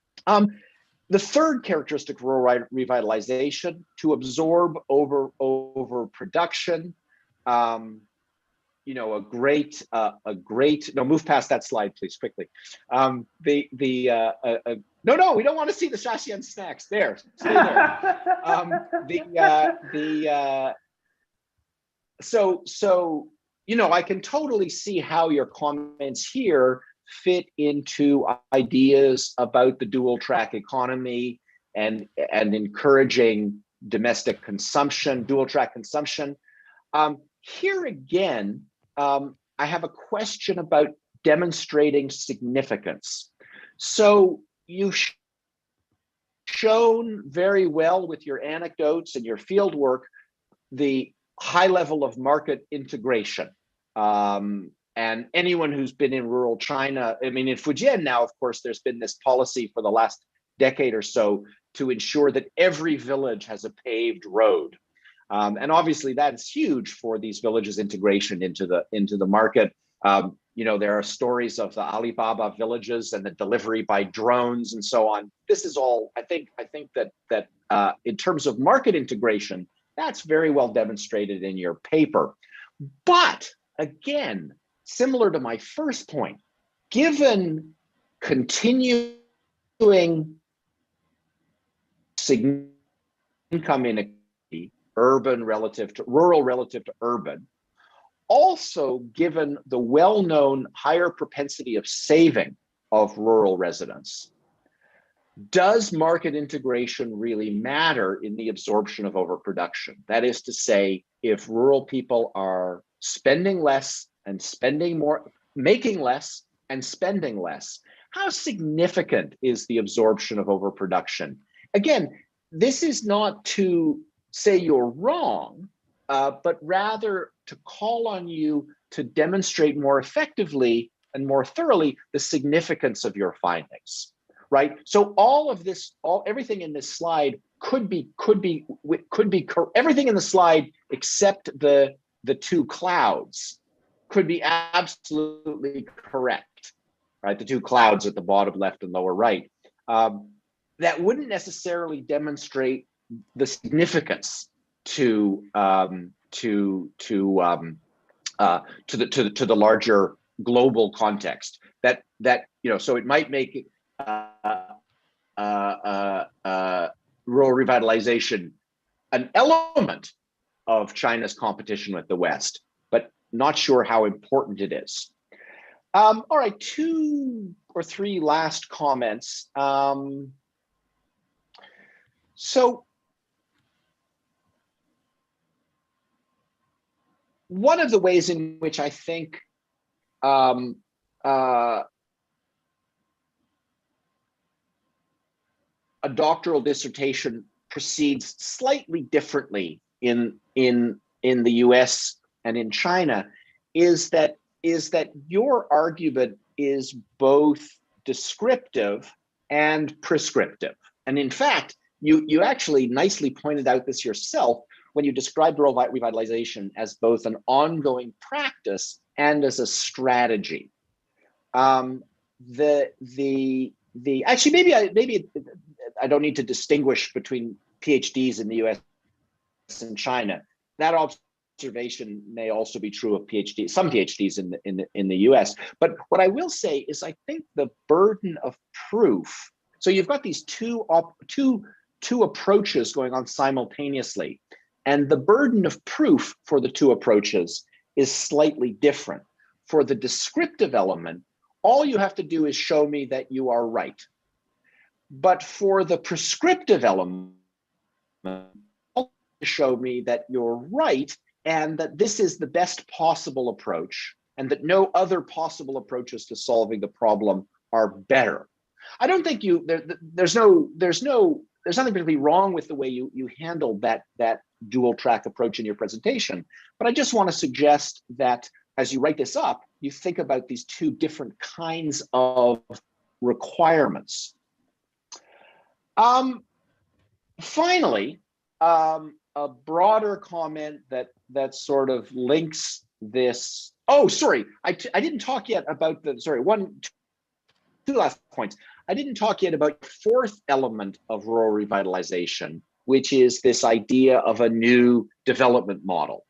S2: The third characteristic of rural revitalization, to absorb overproduction. No, move past that slide, please, quickly. No, we don't want to see the Shashian snacks. There, stay there. So I can totally see how your comments here fit into ideas about the dual track economy and encouraging domestic consumption, dual track consumption. Here again, I have a question about demonstrating significance. So you've shown very well with your anecdotes and your field work the high level of market integration. And anyone who's been in rural China, I mean, in Fujian now, of course, there's been this policy for the last decade or so to ensure that every village has a paved road. And obviously that's huge for these villages' integration into the market. You know, there are stories of the Alibaba villages and the delivery by drones and so on. This is all, I think that in terms of market integration, that's very well demonstrated in your paper. But again, similar to my first point, given continuing significant income inequality, urban relative to rural relative to urban, also given the well-known higher propensity of saving of rural residents, does market integration really matter in the absorption of overproduction? That is to say, if rural people are spending less and spending more, making less and spending less, how significant is the absorption of overproduction? Again, this is not to say you're wrong, but rather to call on you to demonstrate more effectively and more thoroughly the significance of your findings, right? So all of this, everything in this slide could be everything in the slide except the two clouds could be absolutely correct, right? The two clouds at the bottom left and lower right. That wouldn't necessarily demonstrate the significance to the larger global context. That you know, so it might make rural revitalization an element of China's competition with the West, but not sure how important it is. All right, 2 or 3 last comments. So one of the ways in which I think a doctoral dissertation proceeds slightly differently in the US and in China is that your argument is both descriptive and prescriptive. And in fact, you actually nicely pointed out this yourself when you described rural revitalization as both an ongoing practice and as a strategy. Actually, maybe I don't need to distinguish between PhDs in the US and China. That observation may also be true of some PhDs in the US. But what I will say is I think the burden of proof. So you've got these two approaches going on simultaneously, and the burden of proof for the two approaches is slightly different. For the descriptive element, all you have to do is show me that you are right. But for the prescriptive element, show me that you're right and that this is the best possible approach and that no other possible approaches to solving the problem are better. I don't think there's nothing particularly wrong with the way you handle that dual track approach in your presentation, but I just want to suggest that as you write this up, you think about these two different kinds of requirements. Finally, a broader comment that sort of links this. Oh, sorry, I didn't talk yet about the, sorry, two last points. I didn't talk yet about the fourth element of rural revitalization, which is this idea of a new development model.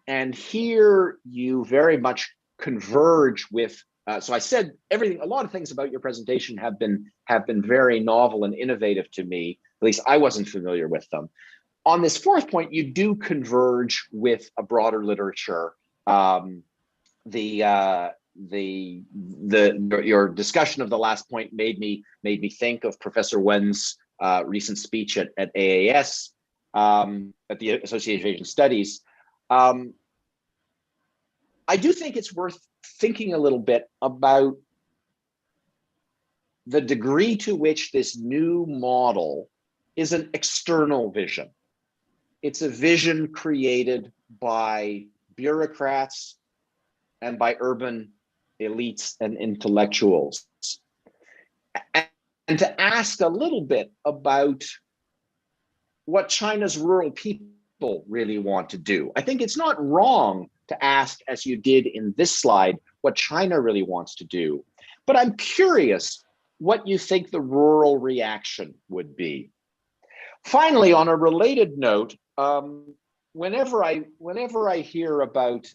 S2: And here you very much converge with, so I said a lot of things about your presentation have been very novel and innovative to me. At least I wasn't familiar with them. On this fourth point, you do converge with a broader literature. Your discussion of the last point made me think of Professor Wen's recent speech at AAS, at the Association of Asian Studies. I do think it's worth thinking a little bit about the degree to which this new model is an external vision. It's a vision created by bureaucrats and by urban elites and intellectuals. And to ask a little bit about what China's rural people really want to do. I think it's not wrong to ask, as you did in this slide, what China really wants to do. But I'm curious what you think the rural reaction would be. Finally, on a related note, whenever I hear about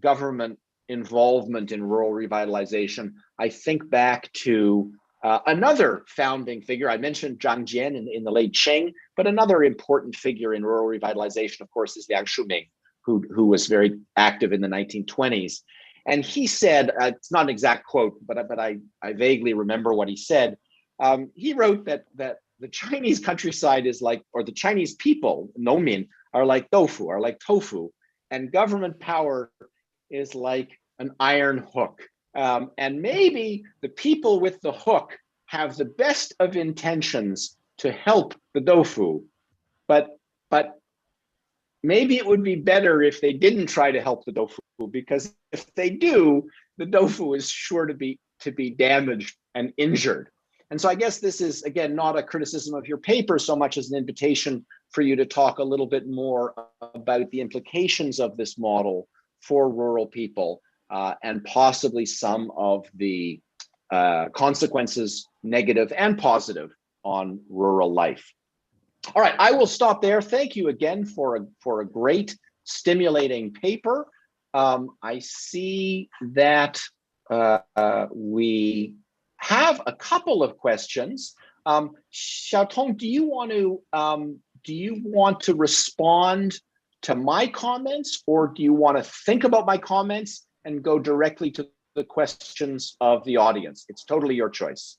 S2: government involvement in rural revitalization, I think back to another founding figure. I mentioned Zhang Jian in the late Qing, but another important figure in rural revitalization, of course, is Liang Shuming, who was very active in the 1920s. And he said, it's not an exact quote, but I vaguely remember what he said. He wrote that the Chinese countryside is like, or the Chinese people, Nomin, are like tofu, and government power is like an iron hook. And maybe the people with the hook have the best of intentions to help the tofu, but maybe it would be better if they didn't try to help the tofu, because if they do, the tofu is sure to be damaged and injured. And so I guess this is, again, not a criticism of your paper so much as an invitation for you to talk a little bit more about the implications of this model for rural people and possibly some of the consequences, negative and positive, on rural life. All right, I will stop there. Thank you again for a great, stimulating paper. I see that we have a couple of questions. Xiaotong, do you want to respond to my comments, or do you want to think about my comments and go directly to the questions of the audience? It's totally your choice.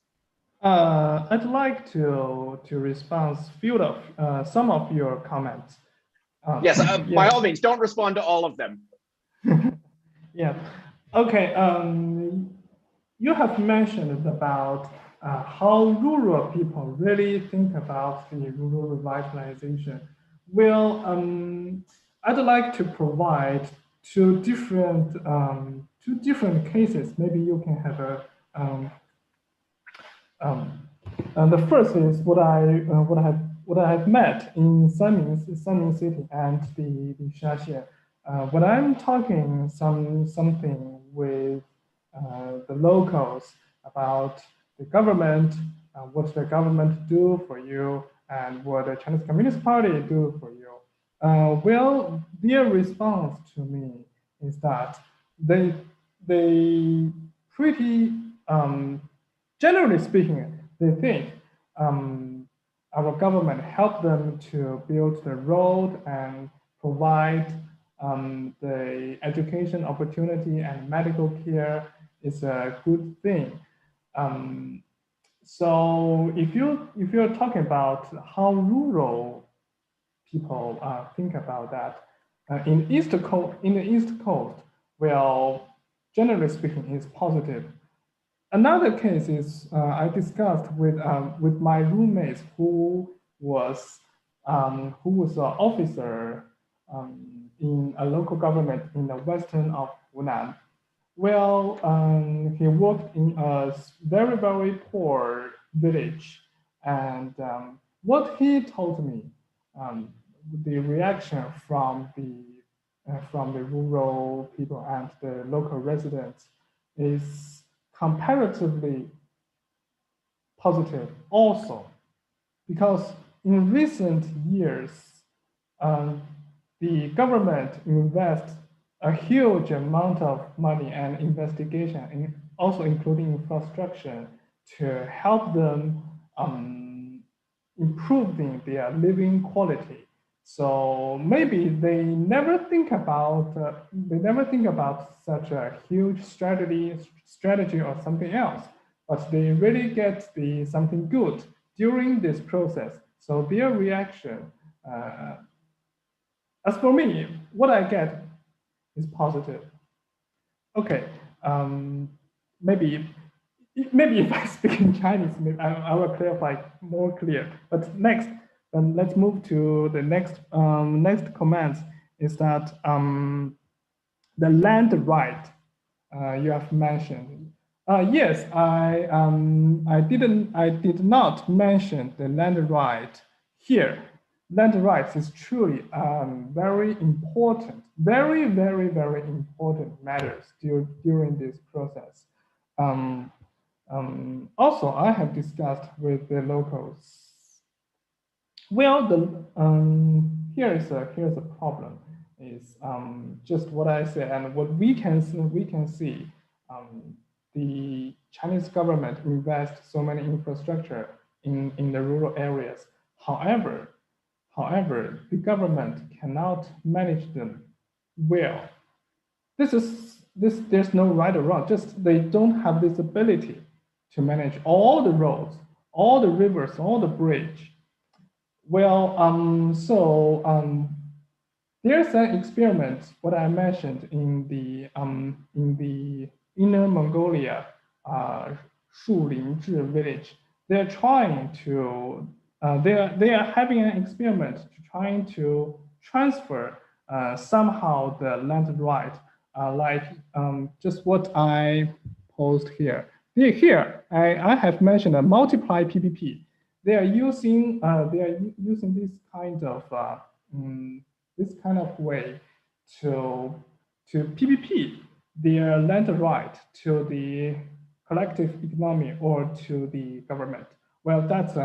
S3: I'd like to respond to some of your comments.
S2: Yes, by all means, don't respond to all of them.
S3: Yeah. Okay. You have mentioned about how rural people really think about the rural revitalization. Well, I'd like to provide two different cases. Maybe you can have a. The first is what I have met in Sanning City and the Shaxian. When I'm talking something with the locals about the government, what the government do for you, and what the Chinese Communist Party do for you. Well, their response to me is that they pretty generally speaking, they think our government helped them to build the road and provide the education opportunity and medical care is a good thing. So if you're talking about how rural people think about that, in the East Coast, well, generally speaking, is positive. Another case is I discussed with my roommates who was an officer in a local government in the western of Hunan. Well, he worked in a very, very poor village, and what he told me, the reaction from the rural people and the local residents is comparatively positive also, because in recent years, the government invests a huge amount of money and investigation, also including infrastructure, to help them improving their living quality. So maybe they never think about such a huge strategy or something else, but they really get something good during this process. So their reaction, as for me, what I get is positive. Okay, maybe if I speak in Chinese, maybe I will clarify more clear. But next, let's move to the next comment. Is that the land right you have mentioned? Yes, I did not mention the land right here. land rights is truly very important, very, very, very important matters during this process. Also, I have discussed with the locals. Well, here's a problem. Is just what I said, and what we can see. The Chinese government invests so many infrastructure in the rural areas. However, the government cannot manage them well. There's no right or wrong. Just they don't have this ability to manage all the roads, all the rivers, all the bridge. Well, there's an experiment, what I mentioned in the Inner Mongolia, Shulinzhi village. They're trying to, they are having an experiment to trying to transfer somehow the land right, like just what I posed here. Here, I have mentioned a multiply PPP. They are using this kind of way to PPP their land right to the collective economy or to the government. Well, that's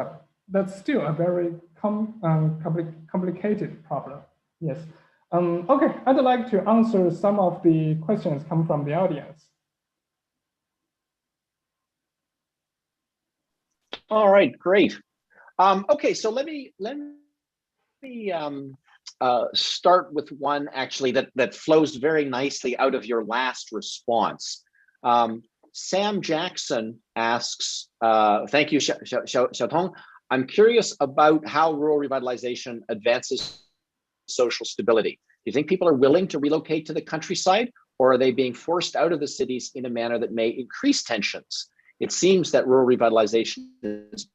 S3: still a very complicated problem. Yes. Okay, I'd like to answer some of the questions come from the audience.
S2: All right, great. Okay, so let me start with one actually that flows very nicely out of your last response. Sam Jackson asks, thank you, Xiaotong. I'm curious about how rural revitalization advances social stability. Do you think people are willing to relocate to the countryside, or are they being forced out of the cities in a manner that may increase tensions? It seems that rural revitalization is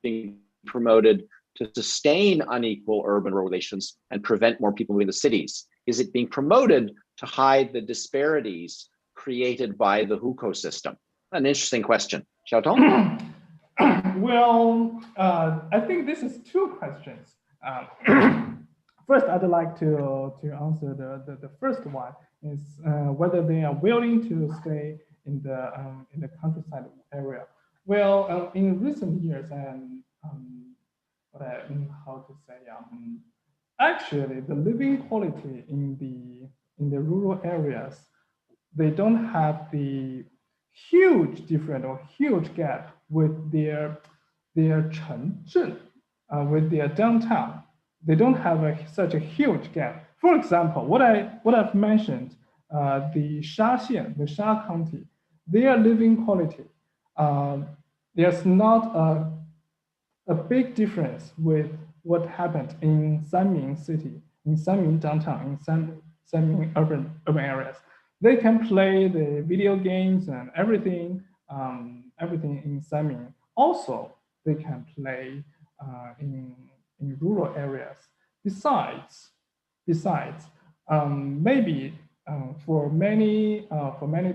S2: being promoted to sustain unequal urban-rural relations and prevent more people moving to cities. Is it being promoted to hide the disparities created by the hukou system? An interesting question. Xiaotong?
S3: Well, I think this is two questions. First, I'd like to answer the first one is whether they are willing to stay in the countryside area. Well, in recent years, and how to say, actually, the living quality in the rural areas, they don't have the huge difference or huge gap with their chengzhen, with their downtown. They don't have such a huge gap. For example, what I've mentioned, the Shaxian, the Sha County, their living quality, there's not a big difference with what happened in Sanmin city, in Sanmin downtown, in Sanmin urban areas. They can play the video games and everything, everything in Sanmin. Also, they can play in rural areas. Besides, maybe for many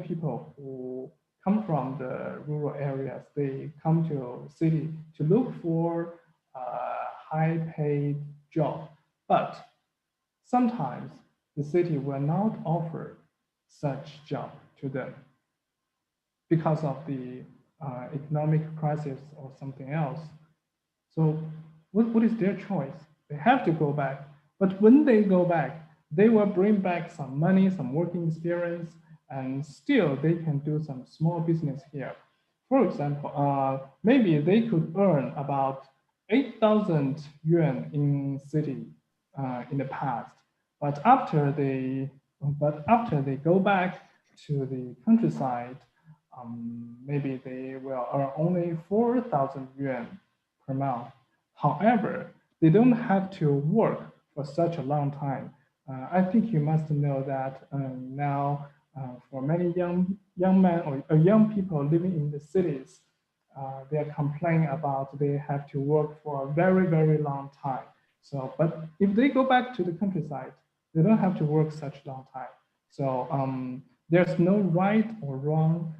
S3: people who come from the rural areas, they come to city to look for a high-paid job, but sometimes the city will not offer such job to them because of the economic crisis or something else. So what is their choice? They have to go back. But when they go back, they will bring back some money, some working experience, and still they can do some small business here. For example, maybe they could earn about 8,000 yuan in city in the past. But after they go back to the countryside, maybe they will earn only 4,000 yuan per month. However, they don't have to work for such a long time. I think you must know that now for many young men or young people living in the cities, they are complaining about they have to work for a very, very long time. So, but if they go back to the countryside, they don't have to work such a long time. So there's no right or wrong.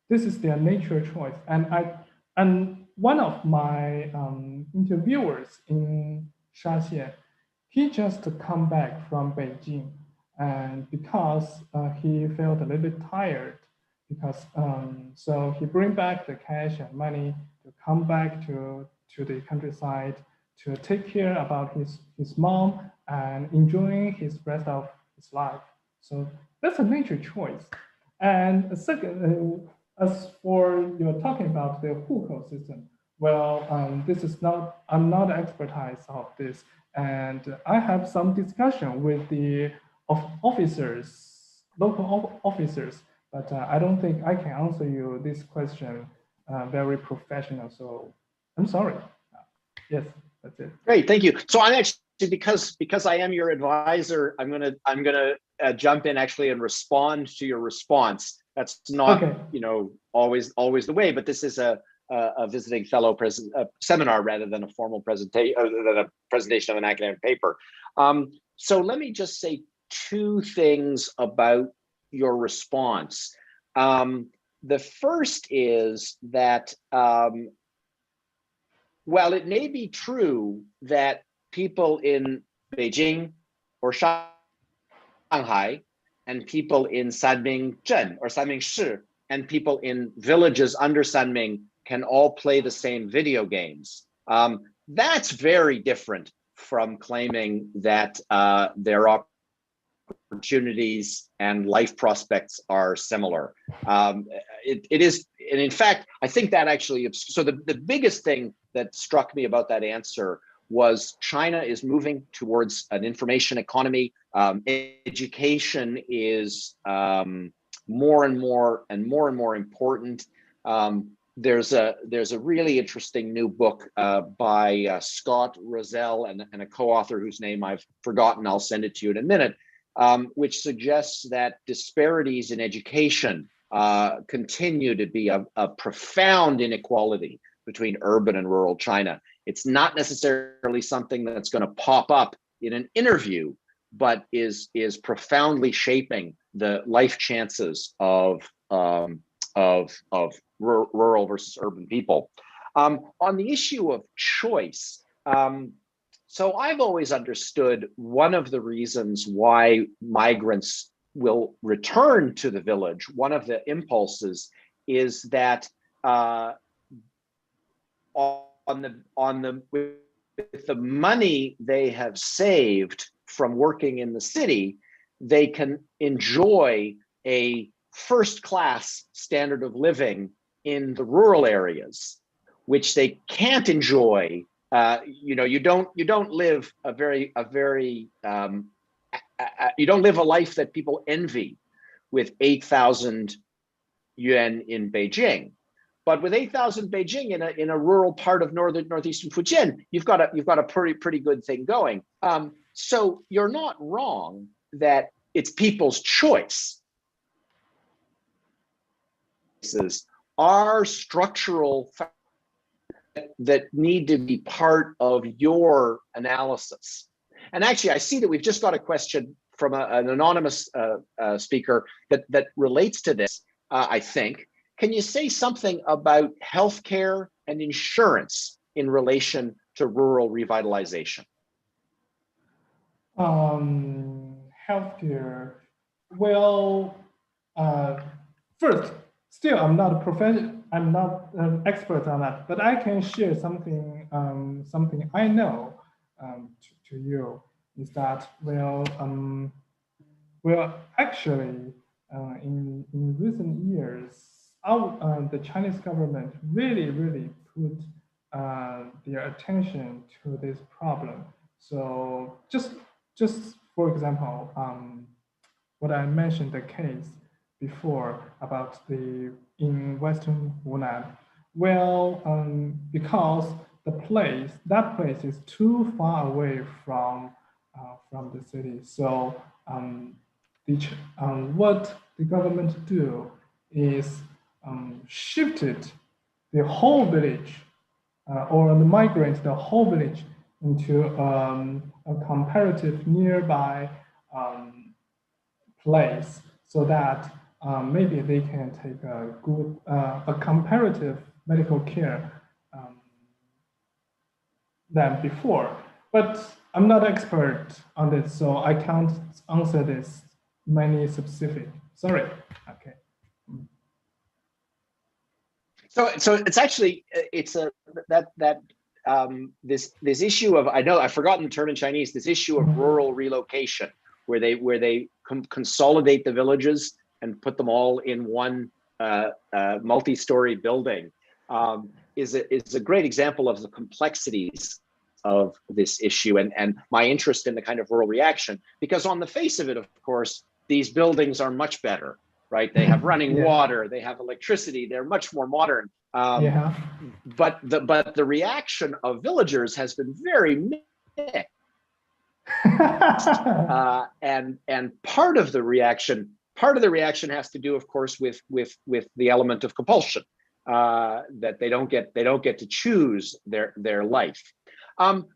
S3: This is their nature choice. And one of my interviewers in Shaxian, he just come back from Beijing, and because he felt a little bit tired, because so he bring back the cash and money to come back to the countryside to take care about his mom and enjoying his rest of his life. So that's a nature choice. And second, as for you're talking about the hukou system, well, this is not, I'm not expertise of this. And I have some discussion with the officers, local officers, but I don't think I can answer you this question very professional. So I'm sorry. Yes, that's it.
S2: Great, thank you. So I'm actually, because I am your advisor, I'm gonna jump in actually and respond to your response. That's not always the way, but this is a visiting fellow seminar rather than a formal presentation, than a presentation of an academic paper. So let me just say two things about your response. The first is that while it may be true that people in Beijing or Shanghai and people in Sanming Zhen or Sanming Shi and people in villages under Sanming can all play the same video games, that's very different from claiming that their opportunities and life prospects are similar. It is, and in fact, I think that actually, so the biggest thing that struck me about that answer was China is moving towards an information economy. Education is more and more important. There's a really interesting new book by Scott Rozelle and a co-author whose name I've forgotten. I'll send it to you in a minute, which suggests that disparities in education continue to be a profound inequality between urban and rural China. It's not necessarily something that's going to pop up in an interview, but is profoundly shaping the life chances of rural versus urban people. On the issue of choice, so I've always understood one of the reasons why migrants will return to the village, one of the impulses is that with the money they have saved from working in the city, they can enjoy a first-class standard of living in the rural areas, which they can't enjoy. You don't live you don't live a life that people envy with 8,000 yuan in Beijing. But with 8,000 Beijing in a rural part of northeastern Fujian, you've got a pretty good thing going. So you're not wrong that it's people's choice. Are structural that need to be part of your analysis. And actually, I see that we've just got a question from an anonymous speaker that relates to this, I think. Can you say something about healthcare and insurance in relation to rural revitalization?
S3: Healthcare. Well, first, still, I'm not a professional. I'm not an expert on that, but I can share something. Something I know to you is that actually, in recent years, the Chinese government really put their attention to this problem. So just for example, what I mentioned the case before about in Western Hunan. Well, because that place is too far away from the city. So what the government do is shifted the whole village or migrate the whole village into a comparative nearby place, so that maybe they can take a comparative medical care than before. But I'm not expert on this, so I can't answer this many specific. Sorry. Okay.
S2: So it's actually it's a this issue of, I know I've forgotten the term in Chinese, this issue of rural relocation, where they consolidate the villages and put them all in one multi-story building, is a great example of the complexities of this issue and my interest in the kind of rural reaction, because on the face of it, of course, these buildings are much better, right? They have running water, they have electricity, they're much more modern. But the reaction of villagers has been very mixed. And part of the reaction has to do, of course, with the element of compulsion, that they don't get to choose their life.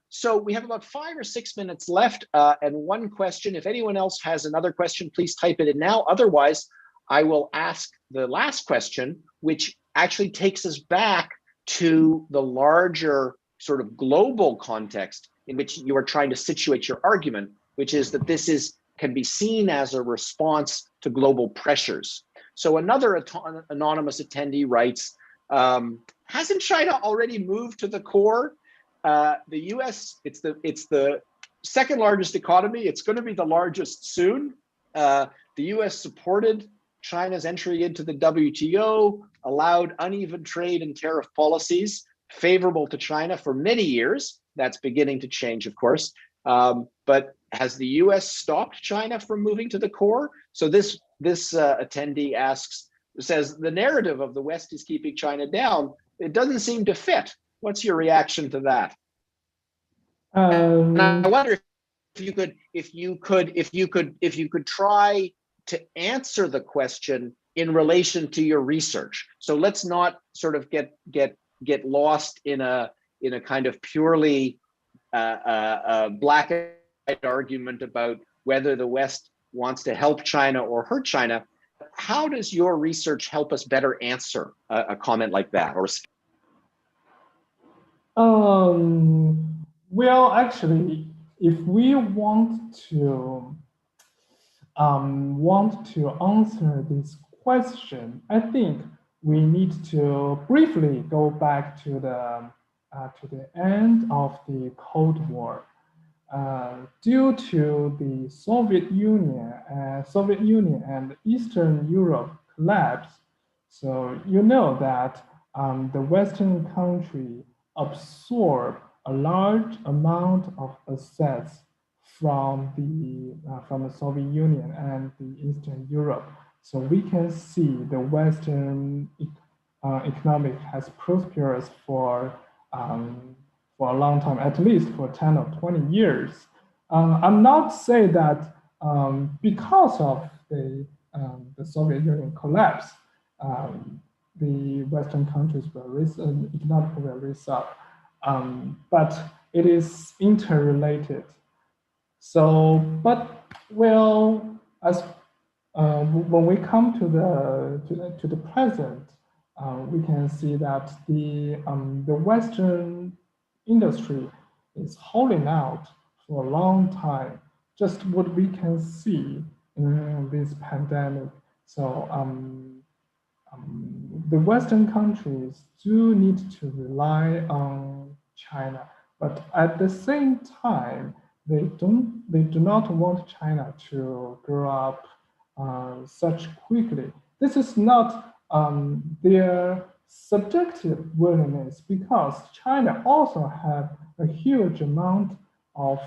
S2: So we have about 5 or 6 minutes left, and one question. If anyone else has another question, please type it in now. Otherwise, I will ask the last question, which actually takes us back to the larger sort of global context in which you are trying to situate your argument, which is that this can be seen as a response to global pressures. So another anonymous attendee writes, hasn't China already moved to the core? The US, it's the second largest economy. It's going to be the largest soon. The US supported China's entry into the WTO, allowed uneven trade and tariff policies favorable to China for many years. That's beginning to change, of course. But has the US stopped China from moving to the core? So this attendee says, the narrative of the West is keeping China down. It doesn't seem to fit. What's your reaction to that? And I wonder if you could try to answer the question in relation to your research. So let's not sort of get lost in a kind of purely black and white argument about whether the West wants to help China or hurt China. How does your research help us better answer a comment like that?
S3: Well, actually, if we want to answer this question, I think we need to briefly go back to the end of the Cold War. Due to the Soviet Union and Eastern Europe collapse, so you know that the Western country absorbed a large amount of assets from the Soviet Union and the Eastern Europe. So we can see the Western economic has prospered for a long time, at least for 10 or 20 years. I'm not saying that because of the Soviet Union collapse, the Western countries economically will raise up, but it is interrelated. So, but well, as when we come to the present, we can see that the Western industry is holding out for a long time. Just what we can see in this pandemic. So the Western countries do need to rely on China, but at the same time, they do not want China to grow up such quickly. This is not their subjective willingness, because China also have a huge amount of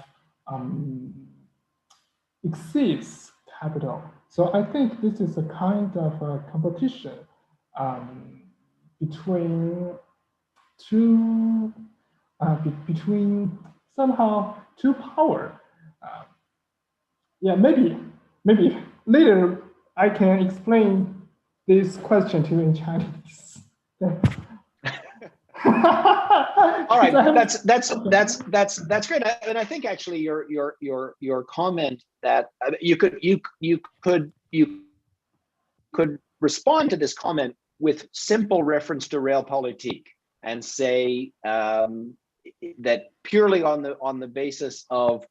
S3: exceeds capital. So I think this is a kind of a competition between between somehow two power. Yeah, maybe later I can explain this question to you in Chinese.
S2: All right, that's great, and I think actually your comment that you could respond to this comment with simple reference to realpolitik and say, that purely on the basis of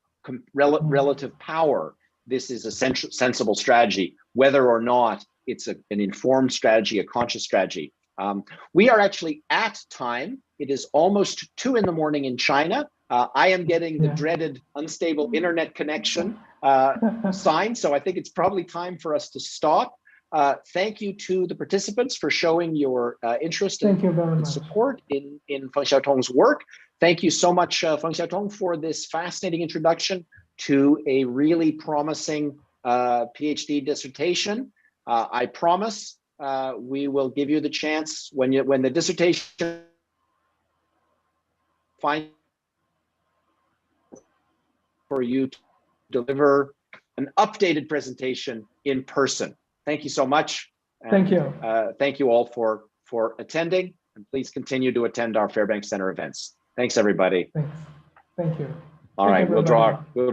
S2: relative power, this is a sensible strategy, whether or not it's an informed strategy, a conscious strategy. We are actually at time. It is almost 2 a.m. in China. I am getting the dreaded unstable internet connection sign, so I think it's probably time for us to stop. Thank you to the participants for showing your interest and support in Feng Xiaotong's work. Thank you so much, Feng Xiaotong, for this fascinating introduction to a really promising PhD dissertation. I promise we will give you the chance when the dissertation finds for you to deliver an updated presentation in person. Thank you so much. And,
S3: thank you.
S2: Thank you all for attending, and please continue to attend our Fairbanks Center events. Thanks, everybody.
S3: Thanks. Thank you.
S2: All right, we'll draw